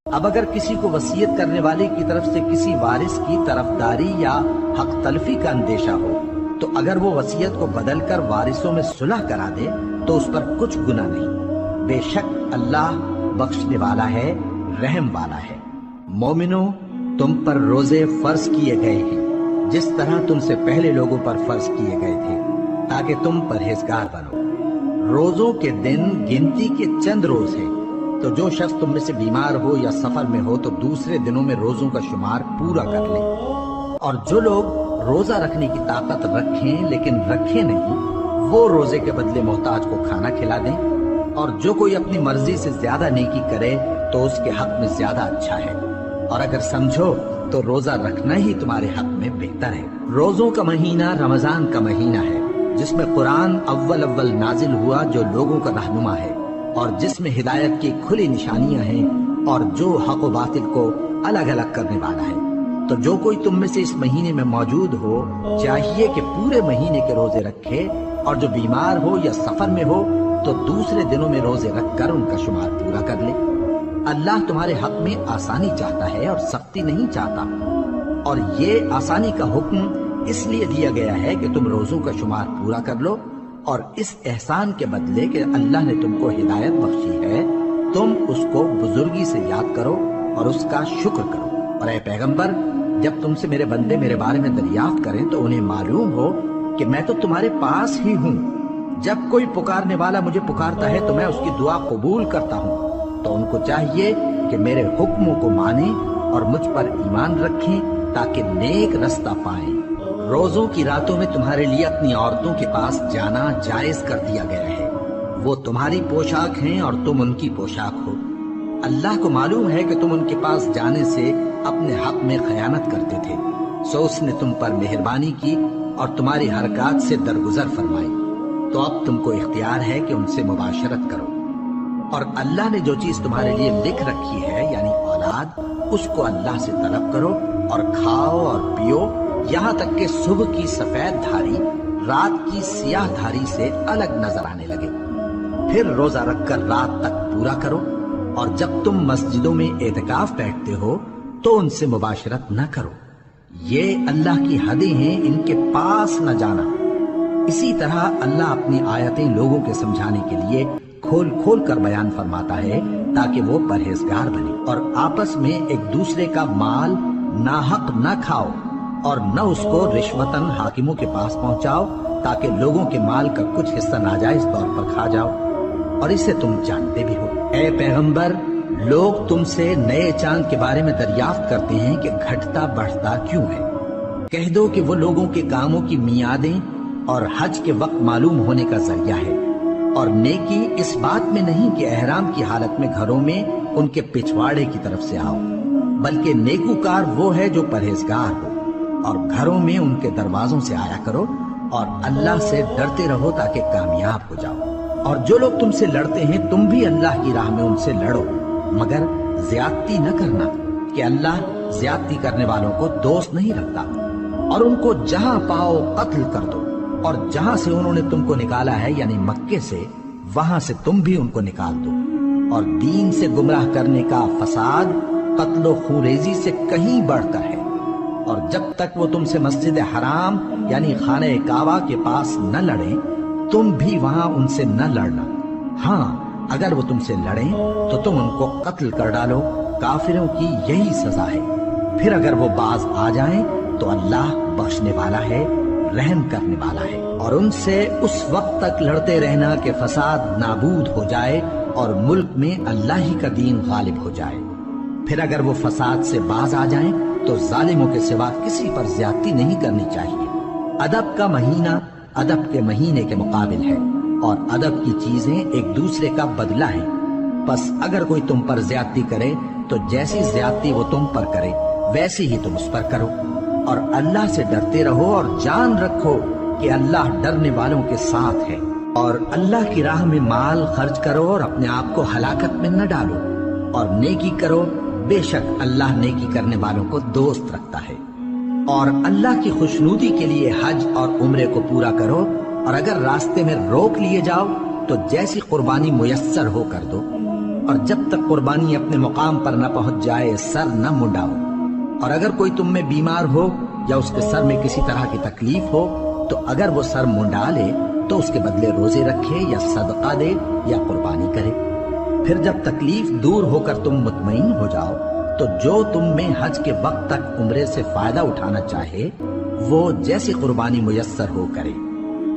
اب اگر کسی کو وصیت کرنے والے کی طرف سے کسی وارث کی طرفداری یا حق تلفی کا اندیشہ ہو تو اگر وہ وصیت کو بدل کر وارثوں میں صلح کرا دے تو اس پر کچھ گناہ نہیں، بے شک اللہ بخشنے والا ہے، رحم والا ہے۔ مومنوں، تم پر روزے فرض کیے گئے ہیں جس طرح تم سے پہلے لوگوں پر فرض کیے گئے تھے تاکہ تم پرہیزگار بنو۔ روزوں کے دن گنتی کے چند روز ہیں، تو جو شخص تم میں سے بیمار ہو یا سفر میں ہو تو دوسرے دنوں میں روزوں کا شمار پورا کر لے۔ اور جو لوگ روزہ رکھنے کی طاقت رکھیں لیکن رکھے نہیں، وہ روزے کے بدلے محتاج کو کھانا کھلا دیں۔ اور جو کوئی اپنی مرضی سے زیادہ نیکی کرے تو اس کے حق میں زیادہ اچھا ہے، اور اگر سمجھو تو روزہ رکھنا ہی تمہارے حق میں بہتر ہے۔ روزوں کا مہینہ رمضان کا مہینہ ہے جس میں قرآن اول نازل ہوا، جو لوگوں کا رہنما ہے اور جس میں ہدایت کی کھلی نشانیاں ہیں اور جو حق و باطل کو الگ الگ کرنے والا ہے۔ تو جو کوئی تم میں سے اس مہینے میں موجود ہو چاہیے کہ پورے مہینے کے روزے رکھے، اور جو بیمار ہو یا سفر میں ہو تو دوسرے دنوں میں روزے رکھ کر ان کا شمار پورا کر لے۔ اللہ تمہارے حق میں آسانی چاہتا ہے اور سختی نہیں چاہتا، اور یہ آسانی کا حکم اس لیے دیا گیا ہے کہ تم روزوں کا شمار پورا کر لو، اور اس احسان کے بدلے کہ اللہ نے تم کو ہدایت بخشی ہے تم اس کو بزرگی سے یاد کرو اور اس کا شکر کرو۔ اور اے پیغمبر، جب تم سے میرے بندے میرے بارے میں دریافت کریں تو انہیں معلوم ہو کہ میں تو تمہارے پاس ہی ہوں۔ جب کوئی پکارنے والا مجھے پکارتا ہے تو میں اس کی دعا قبول کرتا ہوں۔ تو ان کو چاہیے کہ میرے حکموں کو مانیں اور مجھ پر ایمان رکھیں تاکہ نیک رستہ پائیں۔ روزوں کی راتوں میں تمہارے لیے اپنی عورتوں کے پاس جانا جائز کر دیا گیا ہے، وہ تمہاری پوشاک ہیں اور تم ان کی پوشاک ہو۔ اللہ کو معلوم ہے کہ تم ان کے پاس جانے سے اپنے حق میں خیانت کرتے تھے، سو اس نے تم پر مہربانی کی اور تمہاری حرکات سے درگزر فرمائی، تو اب تم کو اختیار ہے کہ ان سے مباشرت کرو۔ اور اللہ نے جو چیز تمہارے لیے لکھ رکھی ہے یعنی اولاد، اس کو اللہ سے طلب کرو اور کھاؤ اور پیو، یہاں تک کہ صبح کی سفید دھاری رات کی سیاہ دھاری سے الگ نظر آنے لگے۔ پھر روزہ رکھ کر رات تک پورا کرو، اور جب تم مسجدوں میں اعتکاف بیٹھتے ہو تو ان سے مباشرت نہ کرو، یہ اللہ کی حدیں ہیں، ان کے پاس نہ جانا۔ اسی طرح اللہ اپنی آیتیں لوگوں کے سمجھانے کے لیے کھول کھول کر بیان فرماتا ہے تاکہ وہ پرہیزگار بنے۔ اور آپس میں ایک دوسرے کا مال ناحق نہ کھاؤ، اور نہ اس کو رشوتاً حاکموں کے پاس پہنچاؤ تاکہ لوگوں کے مال کا کچھ حصہ ناجائز طور پر کھا جاؤ، اور اسے تم جانتے بھی ہو۔ اے پیغمبر، لوگ تم سے نئے چاند کے بارے میں دریافت کرتے ہیں کہ گھٹتا بڑھتا کیوں ہے؟ کہہ دو کہ وہ لوگوں کے کاموں کی میعادیں اور حج کے وقت معلوم ہونے کا ذریعہ ہے، اور نیکی اس بات میں نہیں کہ احرام کی حالت میں گھروں میں ان کے پچھواڑے کی طرف سے آؤ، بلکہ نیکوکار وہ ہے جو پرہیزگار ہو، اور گھروں میں ان کے دروازوں سے آیا کرو اور اللہ سے ڈرتے رہو تاکہ کامیاب ہو جاؤ۔ اور جو لوگ تم سے لڑتے ہیں تم بھی اللہ کی راہ میں ان سے لڑو، مگر زیادتی نہ کرنا کہ اللہ زیادتی کرنے والوں کو دوست نہیں رکھتا، اور ان کو جہاں پاؤ قتل کر دو، اور جہاں سے انہوں نے تم کو نکالا ہے یعنی مکے سے، وہاں سے تم بھی ان کو نکال دو۔ اور دین سے گمراہ کرنے کا فساد قتل و خونریزی سے کہیں بڑھ کر ہے، اور جب تک وہ تم سے مسجد حرام یعنی خانہ کعبہ کے پاس نہ لڑیں تم بھی وہاں ان سے نہ لڑنا۔ ہاں اگر وہ تم سے لڑیں تو تم ان کو قتل کر ڈالو، کافروں کی یہی سزا ہے۔ پھر اگر وہ باز آ جائیں تو اللہ بخشنے والا ہے، رحم کرنے والا ہے۔ اور ان سے اس وقت تک لڑتے رہنا کہ فساد نابود ہو جائے اور ملک میں اللہ ہی کا دین غالب ہو جائے۔ پھر اگر وہ فساد سے باز آ جائیں تو ظالموں کے سوا کسی پر زیادتی نہیں کرنی چاہیے۔ ادب کا مہینہ ادب کے مہینے کے مقابل ہے، اور ادب کی چیزیں ایک دوسرے کا بدلہ ہیں۔ بس اگر کوئی تم پر زیادتی کرے تو جیسی زیادتی وہ تم پر کرے ویسی ہی تم اس پر کرو، اور اللہ سے ڈرتے رہو اور جان رکھو کہ اللہ ڈرنے والوں کے ساتھ ہے۔ اور اللہ کی راہ میں مال خرچ کرو اور اپنے آپ کو ہلاکت میں نہ ڈالو، اور نیکی کرو، بے شک اللہ نیکی کرنے والوں کو دوست رکھتا ہے۔ اور اللہ کی خوشنودی کے لیے حج اور عمرے کو پورا کرو، اور اگر راستے میں روک لیے جاؤ تو جیسی قربانی میسر ہو کر دو، اور جب تک قربانی اپنے مقام پر نہ پہنچ جائے سر نہ منڈاؤ۔ اور اگر کوئی تم میں بیمار ہو یا اس کے سر میں کسی طرح کی تکلیف ہو تو اگر وہ سر منڈا لے تو اس کے بدلے روزے رکھے یا صدقہ دے یا قربانی کرے۔ پھر جب تکلیف دور ہو کر تم مطمئن ہو جاؤ تو جو تم میں حج کے وقت تک عمرے سے فائدہ اٹھانا چاہے وہ جیسی قربانی میسر ہو کرے،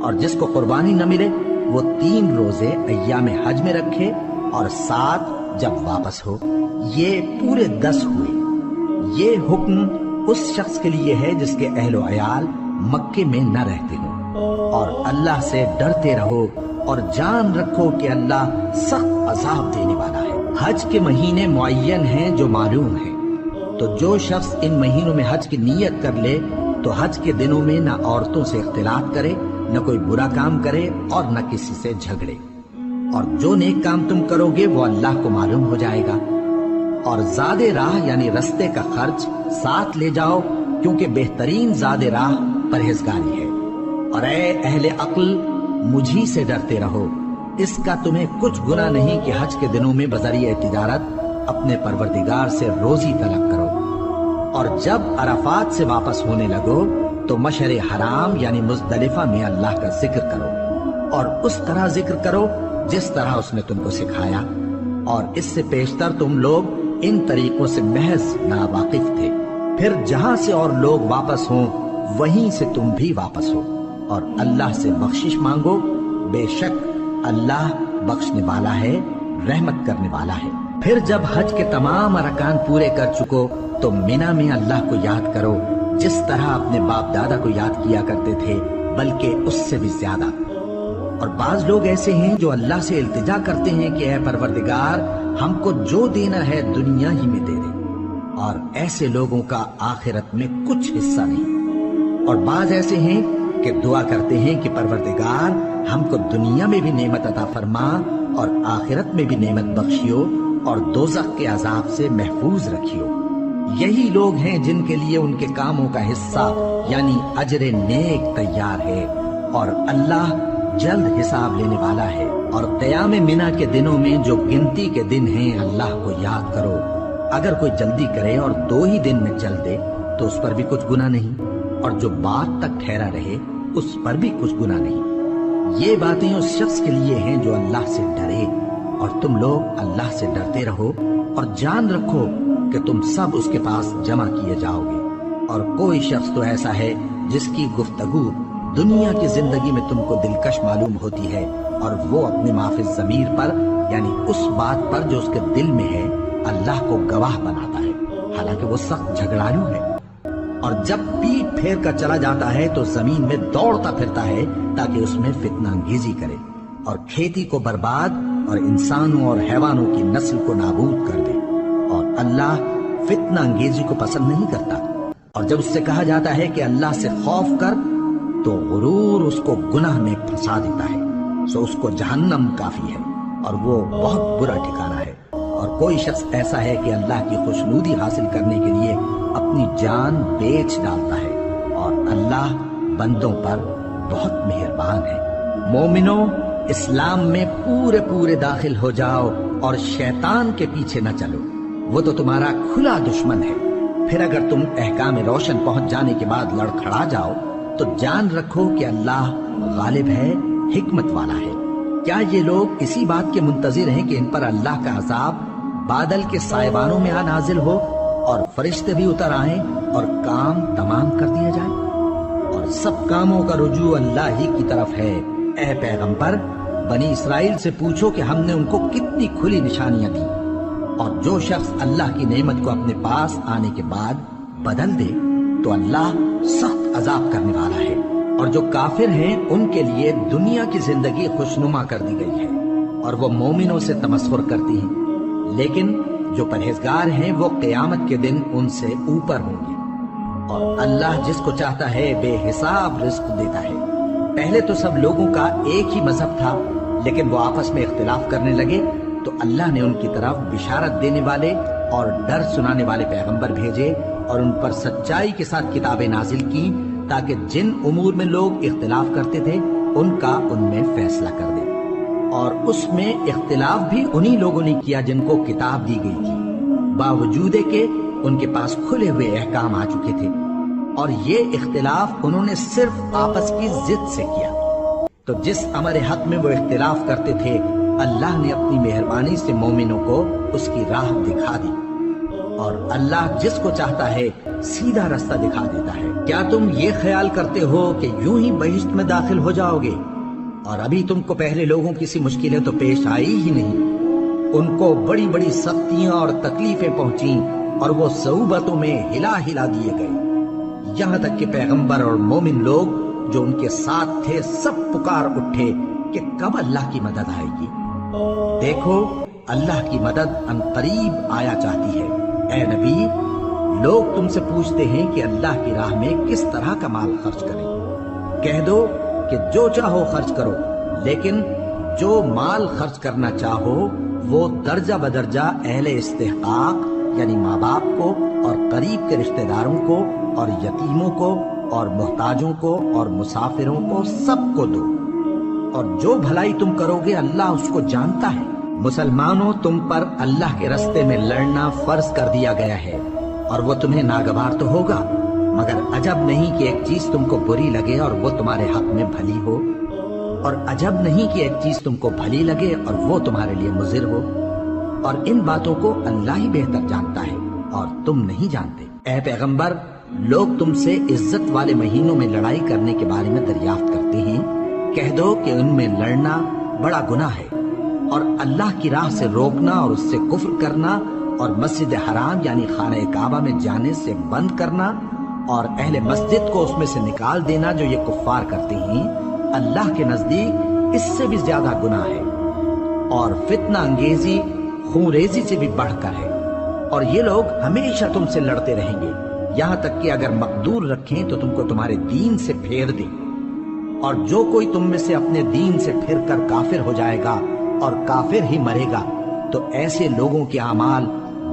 اور جس کو قربانی نہ ملے وہ 3 روزے ایام حج میں رکھے اور 7 جب واپس ہو، یہ پورے 10 ہوئے۔ یہ حکم اس شخص کے لیے ہے جس کے اہل و عیال مکے میں نہ رہتے ہوں۔ اور اللہ سے ڈرتے رہو اور جان رکھو کہ اللہ سخت عذاب دینے والا ہے۔ حج کے مہینے معین ہیں جو معلوم ہیں، تو جو شخص ان مہینوں میں حج کی نیت کر لے تو حج کے دنوں میں نہ عورتوں سے اختلاط کرے، نہ کوئی برا کام کرے اور نہ کسی سے جھگڑے۔ اور جو نیک کام تم کرو گے وہ اللہ کو معلوم ہو جائے گا۔ اور زاد راہ یعنی رستے کا خرچ ساتھ لے جاؤ، کیونکہ بہترین زاد راہ پرہیزگاری ہے۔ اور اے اہل عقل مجھی سے ڈرتے رہو، اس کا تمہیں کچھ گناہ نہیں کہ حج کے دنوں میں بذریعہ تجارت اپنے پروردگار سے روزی طلب کرو۔ اور جب عرفات سے واپس ہونے لگو تو مشعر حرام یعنی مزدلفہ میں اللہ کا ذکر کرو، اور اس طرح ذکر کرو جس طرح اس نے تم کو سکھایا، اور اس سے پیشتر تم لوگ ان طریقوں سے محض ناواقف تھے۔ پھر جہاں سے اور لوگ واپس ہوں وہیں سے تم بھی واپس ہو، اور اللہ سے بخشش مانگو، بے شک اللہ بخشنے والا ہے، رحمت کرنے والا ہے۔ پھر جب حج کے تمام ارکان پورے کر چکو تو مینا میں اللہ کو یاد کرو جس طرح اپنے باپ دادا کو یاد کیا کرتے تھے، بلکہ اس سے بھی زیادہ۔ اور بعض لوگ ایسے ہیں جو اللہ سے التجا کرتے ہیں کہ اے پروردگار ہم کو جو دینا ہے دنیا ہی میں دے دے، اور ایسے لوگوں کا آخرت میں کچھ حصہ نہیں۔ اور بعض ایسے ہیں کہ دعا کرتے ہیں کہ پروردگار ہم کو دنیا میں بھی نعمت عطا فرما اور آخرت میں بھی نعمت بخشیو اور دوزخ کے عذاب سے محفوظ رکھیو۔ یہی لوگ ہیں جن کے لیے ان کے کاموں کا حصہ یعنی اجر نیک تیار ہے، اور اللہ جلد حساب لینے والا ہے۔ اور قیام منا کے دنوں میں جو گنتی کے دن ہیں اللہ کو یاد کرو۔ اگر کوئی جلدی کرے اور 2 ہی دن میں چل دے تو اس پر بھی کچھ گناہ نہیں، اور جو بات تک ٹھہرا رہے اس پر بھی کچھ گناہ نہیں۔ یہ باتیں اس شخص کے لیے ہیں جو اللہ سے ڈرے، اور تم لوگ اللہ سے ڈرتے رہو اور جان رکھو کہ تم سب اس کے پاس جمع کیے جاؤ گے۔ اور کوئی شخص تو ایسا ہے جس کی گفتگو دنیا کی زندگی میں تم کو دلکش معلوم ہوتی ہے، اور وہ اپنے معافی ضمیر پر یعنی اس بات پر جو اس کے دل میں ہے اللہ کو گواہ بناتا ہے، حالانکہ وہ سخت جھگڑالو ہے۔ اور جب پیٹ پھیر کر چلا جاتا ہے تو زمین میں دوڑتا پھرتا ہے تاکہ اس میں فتنہ انگیزی کرے اور کھیتی کو برباد اور انسانوں اور حیوانوں کی نسل کو نابود کر دے، اور اللہ فتنہ انگیزی کو پسند نہیں کرتا۔ اور جب اس سے کہا جاتا ہے کہ اللہ سے خوف کر تو غرور اس کو گناہ میں پھنسا دیتا ہے، سو اس کو جہنم کافی ہے اور وہ بہت برا ٹھکانہ ہے۔ اور کوئی شخص ایسا ہے کہ اللہ کی خوشنودی حاصل کرنے کے لیے اپنی جان بیچ ڈالتا ہے، اور اللہ بندوں پر بہت مہربان ہے۔ مومنوں، اسلام میں پورے داخل ہو جاؤ اور شیطان کے پیچھے نہ چلو، وہ تو تمہارا کھلا دشمن ہے۔ پھر اگر تم احکام روشن پہنچ جانے کے بعد لڑکھڑا جاؤ تو جان رکھو کہ اللہ غالب ہے، حکمت والا ہے۔ کیا یہ لوگ اسی بات کے منتظر ہیں کہ ان پر اللہ کا عذاب بادل کے سائبانوں میں نازل ہو اور فرشتے بھی اتر آئیں اور کام تمام کر دیا جائے؟ اور سب کاموں کا رجوع اللہ ہی کی طرف ہے۔ اے پیغمبر، بنی اسرائیل سے پوچھو کہ ہم نے ان کو کتنی کھلی نشانیاں دی، اور جو شخص اللہ کی نعمت کو اپنے پاس آنے کے بعد بدل دے تو اللہ سخت عذاب کرنے والا ہے۔ اور جو کافر ہیں ان کے لیے دنیا کی زندگی خوشنما کر دی گئی ہے اور وہ مومنوں سے تمسخر کرتی ہیں، لیکن جو پرہیزگار ہیں وہ قیامت کے دن ان سے اوپر ہوں گے۔ اور اللہ جس کو چاہتا ہے بے حساب رزق دیتا ہے۔ پہلے تو سب لوگوں کا ایک ہی مذہب تھا، لیکن وہ آپس میں اختلاف کرنے لگے تو اللہ نے ان کی طرف بشارت دینے والے اور ڈر سنانے والے پیغمبر بھیجے اور ان پر سچائی کے ساتھ کتابیں نازل کی تاکہ جن امور میں لوگ اختلاف کرتے تھے ان کا ان میں فیصلہ کر دے۔ اور اس میں اختلاف بھی انہی لوگوں نے کیا جن کو کتاب دی گئی تھی، باوجود کہ ان کے پاس کھلے ہوئے احکام آ چکے تھے، اور یہ اختلاف انہوں نے صرف آپس کی ضد سے کیا۔ تو جس امر حق میں وہ اختلاف کرتے تھے اللہ نے اپنی مہربانی سے مومنوں کو اس کی راہ دکھا دی، اور اللہ جس کو چاہتا ہے سیدھا رستہ دکھا دیتا ہے۔ کیا تم یہ خیال کرتے ہو کہ یوں ہی بہشت میں داخل ہو جاؤ گے، اور ابھی تم کو پہلے لوگوں کی سی مشکلیں تو پیش آئی ہی نہیں؟ ان کو بڑی بڑی سختیاں اور تکلیفیں پہنچیں اور وہ صعوبتوں میں ہلا دیے گئے، یہاں تک کہ پیغمبر اور مومن لوگ جو ان کے ساتھ تھے سب پکار اٹھے کہ کب اللہ کی مدد آئے گی۔ دیکھو اللہ کی مدد ان قریب آیا چاہتی ہے۔ اے نبی، لوگ تم سے پوچھتے ہیں کہ اللہ کی راہ میں کس طرح کا مال خرچ کریں۔ کہہ دو کہ جو چاہو خرچ کرو، لیکن جو مال خرچ کرنا چاہو وہ درجہ بدرجہ اہل استحقاق یعنی ماں باپ کو اور قریب کے رشتہ داروں کو اور یتیموں کو اور محتاجوں کو اور مسافروں کو سب کو دو، اور جو بھلائی تم کرو گے اللہ اس کو جانتا ہے۔ مسلمانوں، تم پر اللہ کے راستے میں لڑنا فرض کر دیا گیا ہے، اور وہ تمہیں ناگوار تو ہوگا، مگر عجب نہیں کہ ایک چیز تم کو بری لگے اور وہ تمہارے حق میں بھلی ہو، اور عجب نہیں کہ ایک چیز تم کو بھلی لگے اور وہ تمہارے لیے مضر ہو، اور ان باتوں کو اللہ ہی بہتر جانتا ہے اور تم نہیں جانتے۔ اے پیغمبر، لوگ تم سے عزت والے مہینوں میں لڑائی کرنے کے بارے میں دریافت کرتے ہیں، کہہ دو کہ ان میں لڑنا بڑا گناہ ہے، اور اللہ کی راہ سے روکنا اور اس سے کفر کرنا اور مسجد حرام یعنی خانہ کعبہ میں جانے سے بند کرنا اور اہل مسجد کو اس میں سے نکال دینا جو یہ کفار کرتے ہیں، اللہ کے نزدیک اس سے بھی زیادہ گناہ ہے، اور فتنہ انگیزی خون ریزی سے بھی بڑھ کر ہے۔ اور یہ لوگ ہمیشہ تم سے لڑتے رہیں گے، یہاں تک کہ اگر مقدور رکھیں تو تم کو تمہارے دین سے پھیر دیں، اور جو کوئی تم میں سے اپنے دین سے پھر کر کافر ہو جائے گا اور کافر ہی مرے گا تو ایسے لوگوں کے اعمال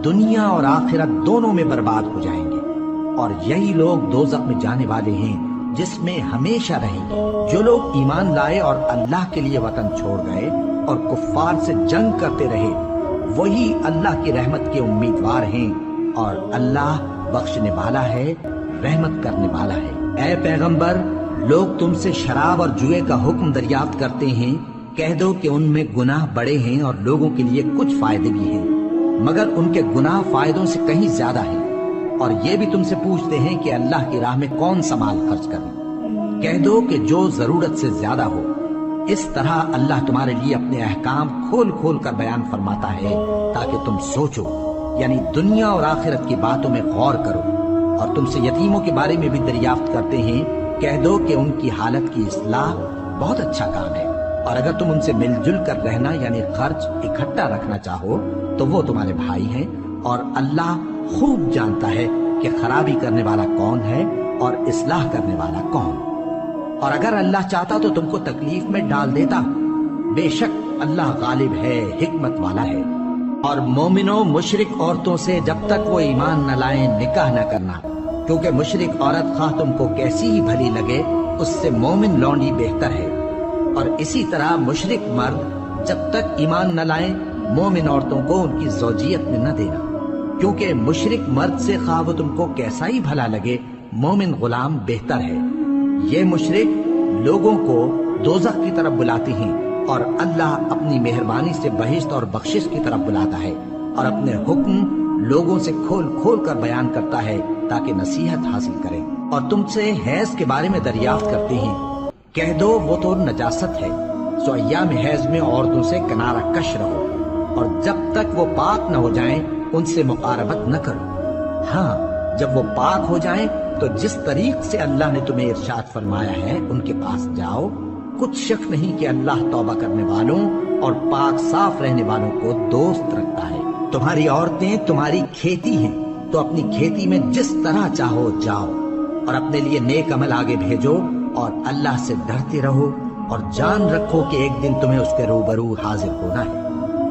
دنیا اور آخرت دونوں میں برباد ہو جائیں گے، اور یہی لوگ دوزخ میں جانے والے ہیں جس میں ہمیشہ رہیں گے۔ جو لوگ ایمان لائے اور اللہ کے لیے وطن چھوڑ گئے اور کفار سے جنگ کرتے رہے وہی اللہ کی رحمت کے امیدوار ہیں، اور اللہ بخشنے والا ہے، رحمت کرنے والا ہے۔ اے پیغمبر، لوگ تم سے شراب اور جوئے کا حکم دریافت کرتے ہیں، کہہ دو کہ ان میں گناہ بڑے ہیں اور لوگوں کے لیے کچھ فائدے بھی ہیں، مگر ان کے گناہ فائدوں سے کہیں زیادہ ہیں۔ اور یہ بھی تم سے پوچھتے ہیں کہ اللہ کی راہ میں کون سا مال خرچ کریں، کہہ دو کہ جو ضرورت سے زیادہ ہو۔ اس طرح اللہ تمہارے لیے اپنے احکام کھول کھول کر بیان فرماتا ہے تاکہ تم سوچو، یعنی دنیا اور آخرت کی باتوں میں غور کرو۔ اور تم سے یتیموں کے بارے میں بھی دریافت کرتے ہیں، کہہ دو کہ ان کی حالت کی اصلاح بہت اچھا کام ہے، اور اگر تم ان سے مل جل کر رہنا یعنی خرچ اکٹھا رکھنا چاہو تو وہ تمہارے بھائی ہیں، اور اللہ خوب جانتا ہے کہ خرابی کرنے والا کون ہے اور اصلاح کرنے والا کون۔ اور اگر اللہ چاہتا تو تم کو تکلیف میں ڈال دیتا، بے شک اللہ غالب ہے، حکمت والا ہے۔ اور مومنوں، مشرک عورتوں سے جب تک وہ ایمان نہ لائیں نکاح نہ کرنا، کیونکہ مشرک عورت خواہ تم کو کیسی ہی بھلی لگے اس سے مومن لونڈی بہتر ہے۔ اور اسی طرح مشرک مرد جب تک ایمان نہ لائیں مومن عورتوں کو ان کی زوجیت میں نہ دینا، کیونکہ مشرک مرد سے خواہ وہ تم کو کیسا ہی بھلا لگے مومن غلام بہتر ہے۔ یہ مشرک لوگوں کو دوزخ کی طرف بلاتے ہیں، اور اللہ اپنی مہربانی سے بہشت اور بخشش کی طرف بلاتا ہے، اور اپنے حکم لوگوں سے کھول کھول کر بیان کرتا ہے تاکہ نصیحت حاصل کریں۔ اور تم سے حیض کے بارے میں دریافت کرتے ہیں، کہہ دو وہ تو نجاست ہے، سو ایام حیض میں عورتوں سے کنارہ کش رہو، اور جب تک وہ پاک نہ ہو جائیں ان سے مقاربت نہ کرو۔ ہاں، جب وہ پاک ہو جائیں تو جس طریق سے اللہ نے تمہیں ارشاد فرمایا ہے ان کے پاس جاؤ۔ کچھ شک نہیں کہ اللہ توبہ کرنے والوں اور پاک صاف رہنے والوں کو دوست رکھتا ہے۔ تمہاری عورتیں تمہاری کھیتی ہیں، تو اپنی کھیتی میں جس طرح چاہو جاؤ، اور اپنے لیے نیک عمل آگے بھیجو، اور اللہ سے ڈرتے رہو، اور جان رکھو کہ ایک دن تمہیں اس کے روبرو حاضر ہونا ہے۔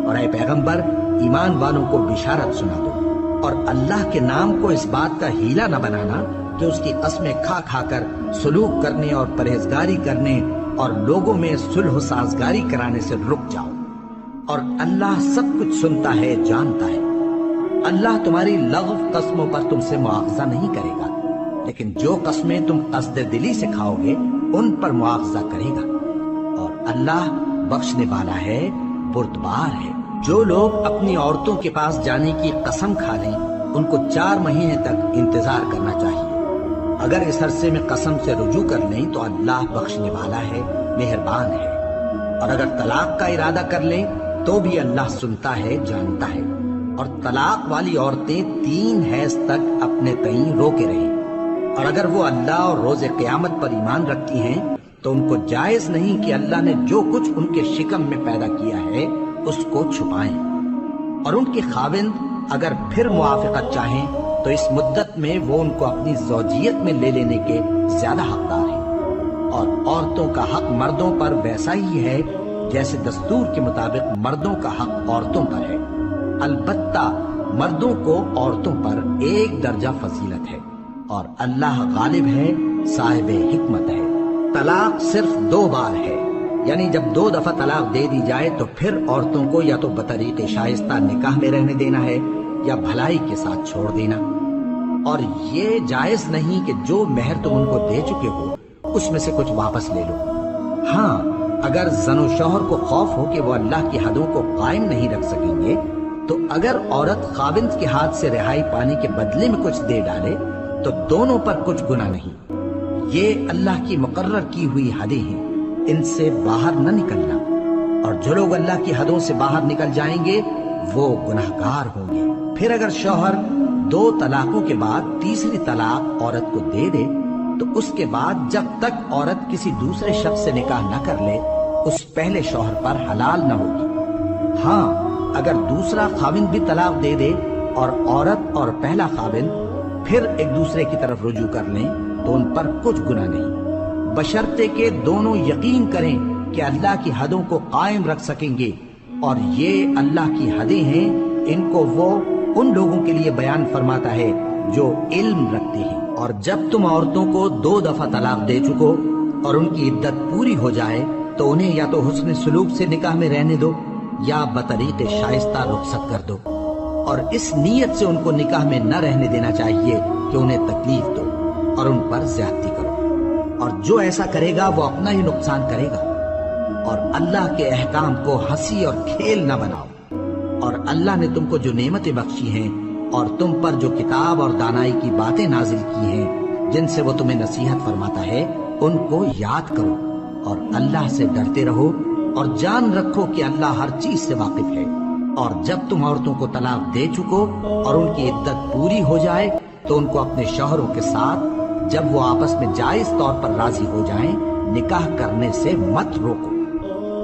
اور اے پیغمبر، ایمان والوں کو بشارت سنا دو، اور اللہ کے نام کو اس بات کا ہیلا نہ بنانا کہ اس کی قسمیں کھا کھا کر سلوک کرنے اور پرہیزگاری کرنے اور لوگوں میں صلح و سازگاری کرانے سے رک جاؤ۔ اور اللہ سب کچھ سنتا ہے، جانتا ہے۔ اللہ تمہاری لغو قسموں پر تم سے مواخذہ نہیں کرے گا، لیکن جو قسمیں تم قصد دلی سے کھاؤ گے ان پر مواخذہ کرے گا، اور اللہ بخشنے والا ہے، بردبار ہے۔ جو لوگ اپنی عورتوں کے پاس جانے کی قسم کھا لیں ان کو 4 مہینے تک انتظار کرنا چاہیے۔ اگر اس عرصے میں قسم سے رجوع کر لیں تو اللہ بخشنے والا ہے، مہربان ہے۔ اور اگر طلاق کا ارادہ کر لیں تو بھی اللہ سنتا ہے، جانتا ہے۔ اور طلاق والی عورتیں 3 حیض تک اپنے تئیں روکے رہیں، اور اگر وہ اللہ اور روز قیامت پر ایمان رکھتی ہیں تو ان کو جائز نہیں کہ اللہ نے جو کچھ ان کے شکم میں پیدا کیا ہے اس کو چھپائیں۔ اور ان کے خاوند اگر پھر موافقت چاہیں تو اس مدت میں وہ ان کو اپنی زوجیت میں لے لینے کے زیادہ حقدار ہیں۔ اور عورتوں کا حق مردوں پر ویسا ہی ہے جیسے دستور کے مطابق مردوں کا حق عورتوں پر ہے، البتہ مردوں کو عورتوں پر 1 درجہ فضیلت ہے، اور اللہ غالب ہے، صاحب حکمت ہے۔ طلاق صرف 2 بار ہے، یعنی جب 2 دفعہ طلاق دے دی جائے تو پھر عورتوں کو یا تو بطریق شائستہ نکاح میں رہنے دینا ہے یا بھلائی کے ساتھ چھوڑ دینا۔ اور یہ جائز نہیں کہ جو مہر تم ان کو دے چکے ہو اس میں سے کچھ واپس لے لو۔ ہاں، اگر زن و شوہر کو خوف ہو کہ وہ اللہ کی حدوں کو قائم نہیں رکھ سکیں گے تو اگر عورت خاوند کے ہاتھ سے رہائی پانے کے بدلے میں کچھ دے ڈالے تو دونوں پر کچھ گناہ نہیں۔ یہ اللہ کی مقرر کی ہوئی حدیں ہیں، ان سے باہر نہ نکلنا، اور جو لوگ اللہ کی حدوں سے باہر نکل جائیں گے وہ گناہگار ہوں گے۔ پھر اگر شوہر 2 طلاقوں کے بعد تیسری طلاق عورت کو دے دے تو اس کے بعد جب تک عورت کسی دوسرے شخص سے نکاح نہ کر لے اس پہلے شوہر پر حلال نہ ہوگی۔ ہاں، اگر دوسرا خاوند بھی طلاق دے دے اور عورت اور پہلا خاوند پھر ایک دوسرے کی طرف رجوع کر لیں تو ان پر کچھ گناہ نہیں، بشرطے کہ دونوں یقین کریں کہ اللہ کی حدوں کو قائم رکھ سکیں گے، اور یہ اللہ کی حدیں ہیں، ان کو وہ ان لوگوں کے لیے بیان فرماتا ہے جو علم رکھتے ہیں۔ اور جب تم عورتوں کو 2 دفعہ طلاق دے چکو اور ان کی عدت پوری ہو جائے تو انہیں یا تو حسن سلوک سے نکاح میں رہنے دو یا بطریق شائستہ رخصت کر دو، اور اس نیت سے ان کو نکاح میں نہ رہنے دینا چاہیے کہ انہیں تکلیف دو اور ان پر زیادتی کرو، اور جو ایسا کرے گا وہ اپنا ہی نقصان کرے گا۔ اور اللہ کے احکام کو ہنسی اور کھیل نہ بناؤ، اور اللہ نے تم کو جو نعمتیں بخشی ہیں اور تم پر جو کتاب اور دانائی کی باتیں نازل کی ہیں جن سے وہ تمہیں نصیحت فرماتا ہے ان کو یاد کرو، اور اللہ سے ڈرتے رہو، اور جان رکھو کہ اللہ ہر چیز سے واقف ہے۔ اور جب تم عورتوں کو طلاق دے چکو اور ان کی عدت پوری ہو جائے تو ان کو اپنے شوہروں کے ساتھ جب وہ آپس میں جائز طور پر راضی ہو جائیں نکاح کرنے سے مت روکو۔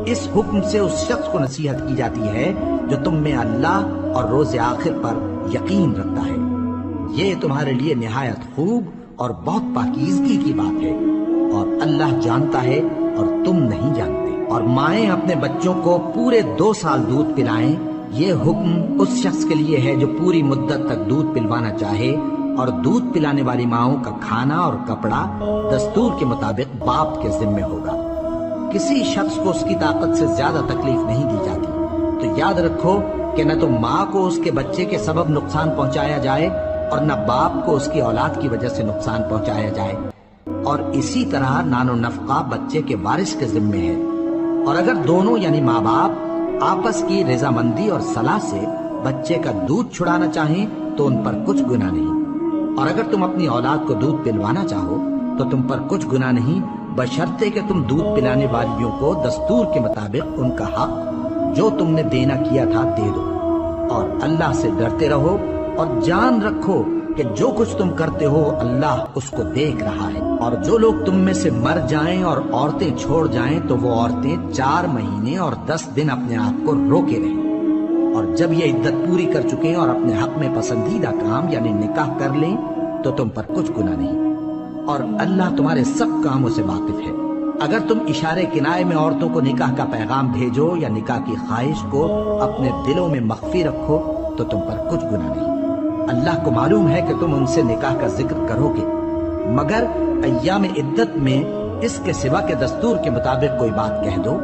اس حکم سے اس شخص کو نصیحت کی جاتی ہے جو تم میں اللہ اور روز آخر پر یقین رکھتا ہے۔ یہ تمہارے لیے نہایت خوب اور بہت پاکیزگی کی بات ہے، اور اللہ جانتا ہے اور تم نہیں جانتے۔ اور مائیں اپنے بچوں کو پورے 2 سال دودھ پلائیں، یہ حکم اس شخص کے لیے ہے جو پوری مدت تک دودھ پلوانا چاہے، اور دودھ پلانے والی ماؤں کا کھانا اور کپڑا دستور کے مطابق باپ کے ذمے ہوگا۔ کسی شخص کو اس کی طاقت سے زیادہ تکلیف نہیں دی جاتی، تو یاد رکھو کہ نہ تو ماں کو اس کے بچے کے سبب نقصان پہنچایا جائے اور نہ باپ کو اس کی اولاد کی وجہ سے نقصان پہنچایا جائے، اور اسی طرح نان و نفقہ بچے کے وارث کے ذمے ہے۔ اور اگر دونوں یعنی ماں باپ آپس کی رضامندی اور صلاح سے بچے کا دودھ چھڑانا چاہیں تو ان پر کچھ گناہ نہیں، اور اگر تم اپنی اولاد کو دودھ پلوانا چاہو تو تم پر کچھ گناہ نہیں، بشرطے کہ تم دودھ پلانے والیوں کو دستور کے مطابق ان کا حق جو تم نے دینا کیا تھا دے دو۔ اور اللہ سے ڈرتے رہو اور جان رکھو کہ جو کچھ تم کرتے ہو اللہ اس کو دیکھ رہا ہے۔ اور جو لوگ تم میں سے مر جائیں اور عورتیں چھوڑ جائیں تو وہ عورتیں 4 مہینے اور 10 دن اپنے آپ کو روکے رہیں، اور جب یہ عدت پوری کر چکیں اور اپنے حق میں پسندیدہ کام یعنی نکاح کر لیں تو تم پر کچھ گناہ نہیں، اور اللہ تمہارے سب کاموں سے واقف ہے۔ اگر تم اشارے کنائے میں عورتوں کو نکاح کا پیغام بھیجو یا نکاح کی خواہش کو اپنے دلوں میں مخفی رکھو تو تم پر کچھ گناہ نہیں۔ اللہ کو معلوم ہے کہ تم ان سے نکاح کا ذکر کرو گے، مگر ایام عدت میں اس کے سوا کے دستور کے مطابق کوئی بات کہہ دو،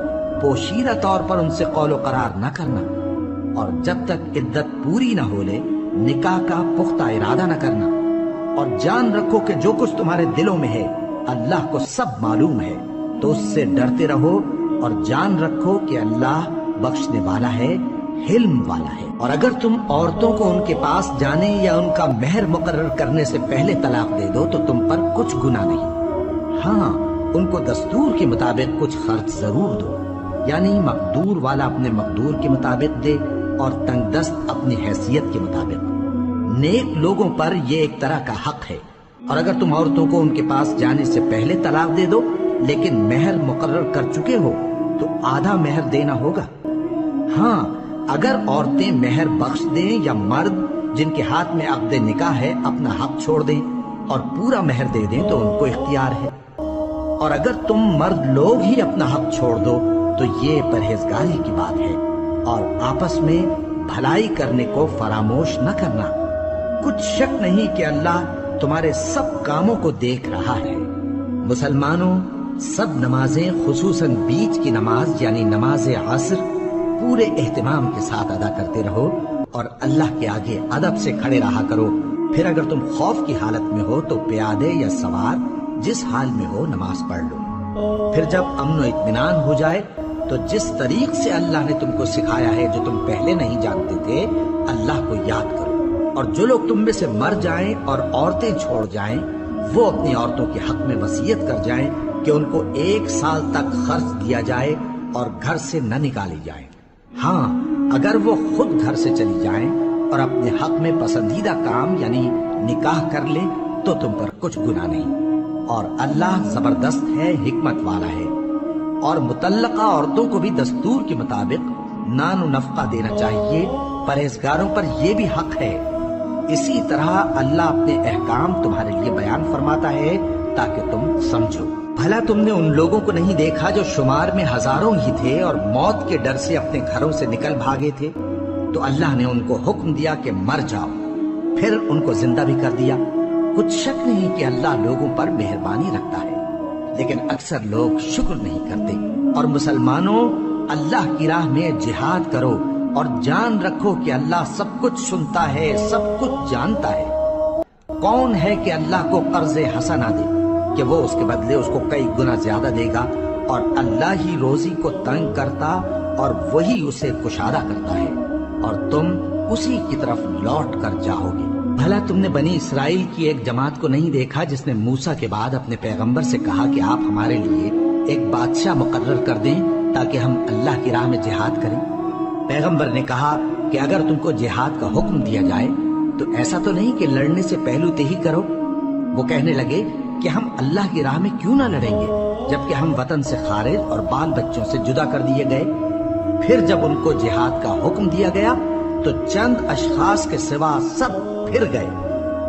پوشیدہ طور پر ان سے قول و قرار نہ کرنا، اور جب تک عدت پوری نہ ہو لے نکاح کا پختہ ارادہ نہ کرنا۔ اور جان رکھو کہ جو کچھ تمہارے دلوں میں ہے اللہ کو سب معلوم ہے، تو اس سے ڈرتے رہو اور جان رکھو کہ اللہ بخشنے والا ہے، حلم والا ہے۔ اور اگر تم عورتوں کو ان کے پاس جانے یا ان کا مہر مقرر کرنے سے پہلے طلاق دے دو تو تم پر کچھ گناہ نہیں، ہاں ان کو دستور کے مطابق کچھ خرچ ضرور دو، یعنی مقدور والا اپنے مقدور کے مطابق دے اور تنگ دست اپنی حیثیت کے مطابق۔ نیک لوگوں پر یہ ایک طرح کا حق ہے۔ اور اگر تم عورتوں کو ان کے پاس جانے سے پہلے طلاق دے دو لیکن مہر مقرر کر چکے ہو تو آدھا مہر دینا ہوگا۔ ہاں اگر عورتیں مہر بخش دیں یا مرد جن کے ہاتھ میں عقد نکاح ہے اپنا حق چھوڑ دیں اور پورا مہر دے دیں تو ان کو اختیار ہے۔ اور اگر تم مرد لوگ ہی اپنا حق چھوڑ دو تو یہ پرہیزگاری کی بات ہے، اور آپس میں بھلائی کرنے کو فراموش نہ کرنا۔ کچھ شک نہیں کہ اللہ تمہارے سب کاموں کو دیکھ رہا ہے۔ مسلمانوں، سب نمازیں خصوصاً بیچ کی نماز یعنی نماز عصر پورے اہتمام کے ساتھ ادا کرتے رہو اور اللہ کے آگے ادب سے کھڑے رہا کرو۔ پھر اگر تم خوف کی حالت میں ہو تو پیادے یا سوار جس حال میں ہو نماز پڑھ لو۔ پھر جب امن و اطمینان ہو جائے تو جس طریق سے اللہ نے تم کو سکھایا ہے جو تم پہلے نہیں جانتے تھے اللہ کو یاد کرو۔ اور جو لوگ تم میں سے مر جائیں اور عورتیں چھوڑ جائیں وہ اپنی عورتوں کے حق میں وصیت کر جائیں کہ ان کو 1 سال تک خرچ دیا جائے اور گھر سے نہ نکالی جائیں۔ ہاں اگر وہ خود گھر سے چلی جائیں اور اپنے حق میں پسندیدہ کام یعنی نکاح کر لیں تو تم پر کچھ گناہ نہیں، اور اللہ زبردست ہے، حکمت والا ہے۔ اور مطلقہ عورتوں کو بھی دستور کے مطابق نان و نفقہ دینا چاہیے، پرہیزگاروں پر یہ بھی حق ہے۔ اسی طرح اللہ اپنے احکام تمہارے لیے بیان فرماتا ہے تاکہ تم سمجھو۔ بھلا تم نے ان لوگوں کو نہیں دیکھا جو شمار میں ہزاروں ہی تھے اور موت کے ڈر سے اپنے گھروں سے نکل بھاگے تھے؟ تو اللہ نے ان کو حکم دیا کہ مر جاؤ، پھر ان کو زندہ بھی کر دیا۔ کچھ شک نہیں کہ اللہ لوگوں پر مہربانی رکھتا ہے، لیکن اکثر لوگ شکر نہیں کرتے۔ اور مسلمانوں، اللہ کی راہ میں جہاد کرو اور جان رکھو کہ اللہ سب کچھ سنتا ہے، سب کچھ جانتا ہے۔ کون ہے کہ اللہ کو قرض حسنہ دے کہ وہ اس کے بدلے اس کو کئی گنا زیادہ دے گا؟ اور اللہ ہی روزی کو تنگ کرتا اور وہی اسے کشادہ کرتا ہے، اور تم اسی کی طرف لوٹ کر جاؤ گے۔ بھلا تم نے بنی اسرائیل کی ایک جماعت کو نہیں دیکھا جس نے موسیٰ کے بعد اپنے پیغمبر سے کہا کہ آپ ہمارے لیے ایک بادشاہ مقرر کر دیں تاکہ ہم اللہ کی راہ میں جہاد کریں؟ پیغمبر نے کہا کہ اگر تم کو جہاد کا حکم دیا جائے تو ایسا تو نہیں کہ لڑنے سے پہلو تہی کرو؟ وہ کہنے لگے کہ ہم اللہ کی راہ میں کیوں نہ لڑیں گے جبکہ ہم وطن سے خارج اور بال بچوں سے جدا کر دیے گئے۔ پھر جب ان کو جہاد کا حکم دیا گیا تو چند اشخاص کے سوا سب پھر گئے،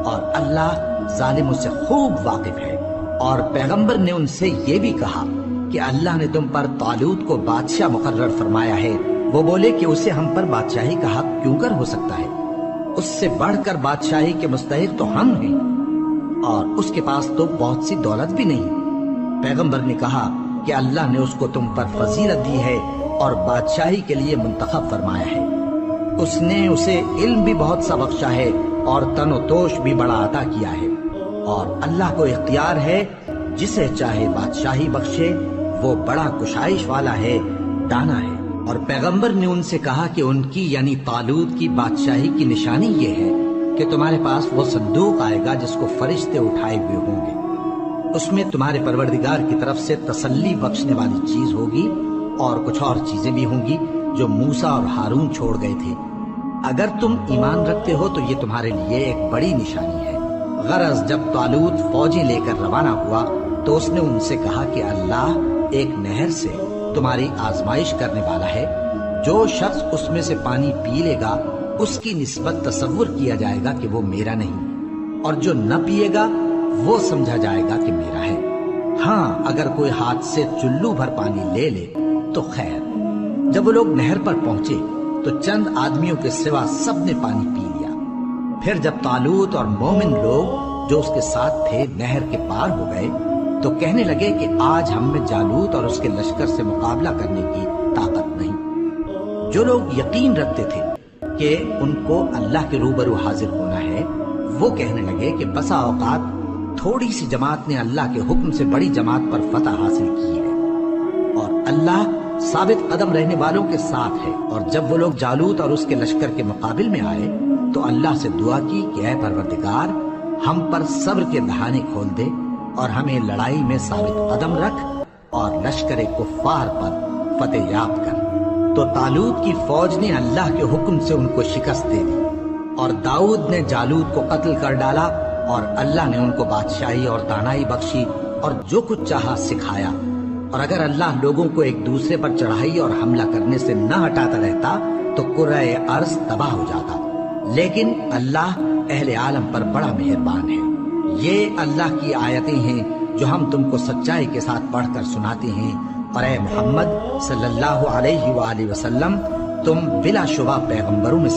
اور اللہ ظالموں سے خوب واقف ہے۔ اور پیغمبر نے ان سے یہ بھی کہا کہ اللہ نے تم پر طالوت کو بادشاہ مقرر فرمایا ہے۔ وہ بولے کہ اسے ہم پر بادشاہی کا حق کیوں کر ہو سکتا ہے؟ اس سے بڑھ کر بادشاہی کے مستحق تو ہم ہیں، اور اس کے پاس تو بہت سی دولت بھی نہیں۔ پیغمبر نے کہا کہ اللہ نے اس کو تم پر فضیلت دی ہے اور بادشاہی کے لیے منتخب فرمایا ہے۔ اس نے اسے علم بھی بہت سا بخشا ہے اور تن و توش بھی بڑا عطا کیا ہے، اور اللہ کو اختیار ہے جسے چاہے بادشاہی بخشے، وہ بڑا کشائش والا ہے، دانا ہے۔ اور پیغمبر نے ان سے کہا کہ ان کی یعنی طالوت کی بادشاہی کی نشانی یہ ہے کہ تمہارے پاس وہ صندوق آئے گا جس کو فرشتے اٹھائے ہوئے ہوں گے۔ اس میں تمہارے پروردگار کی طرف سے تسلی بخشنے والی چیز ہوگی، اور کچھ اور چیزیں بھی ہوں گی جو موسیٰ اور ہارون چھوڑ گئے تھے۔ اگر تم ایمان رکھتے ہو تو یہ تمہارے لیے ایک بڑی نشانی ہے۔ غرض جب طالوت فوجیں لے کر روانہ ہوا تو اس نے ان سے کہا کہ اللہ ایک نہر سے تمہاری آزمائش کرنے والا ہے، جو شخص اس میں سے پانی پی لے گا اس کی نسبت تصور کیا جائے گا کہ وہ میرا نہیں، اور جو نہ پیے گا وہ سمجھا جائے گا کہ میرا ہے۔ ہاں اگر کوئی ہاتھ سے چلو بھر پانی لے لے تو خیر۔ جب وہ لوگ نہر پر پہنچے تو چند آدمیوں کے سوا سب نے پانی پی لیا۔ پھر جب طالوت اور مومن لوگ جو اس کے ساتھ تھے نہر کے پار ہو گئے تو کہنے لگے کہ آج ہم میں جالوت اور اس کے لشکر سے مقابلہ کرنے کی طاقت نہیں۔ جو لوگ یقین رکھتے تھے کہ ان کو اللہ کے روبرو حاضر ہونا ہے، وہ کہنے لگے کہ بسا اوقات تھوڑی سی جماعت نے اللہ کے حکم سے بڑی جماعت پر فتح حاصل کی ہے، اور اللہ ثابت قدم رہنے والوں کے ساتھ ہے۔ اور جب وہ لوگ جالوت اور اس کے لشکر کے مقابل میں آئے تو اللہ سے دعا کی کہ اے پروردگار، ہم پر صبر کے دہانے کھول دے اور ہمیں لڑائی میں ثابت قدم رکھ اور لشکر کفار پر فتح یاب کر۔ تو طالوت کی فوج نے اللہ کے حکم سے ان کو شکست دے دی، اور داؤد نے جالوت کو قتل کر ڈالا، اور اللہ نے ان کو بادشاہی اور دانائی بخشی اور جو کچھ چاہا سکھایا۔ اور اگر اللہ لوگوں کو ایک دوسرے پر چڑھائی اور حملہ کرنے سے نہ ہٹاتا رہتا تو کرۂ ارض تباہ ہو جاتا، لیکن اللہ اہل عالم پر بڑا مہربان ہے۔ یہ اللہ کی آیتیں ہیں جو ہم تم کو سچائی کے ساتھ پڑھ کر سناتے ہیں، اور اے محمد صلی اللہ علیہ وآلہ وسلم، تم بلا شبہ پیغمبروں میں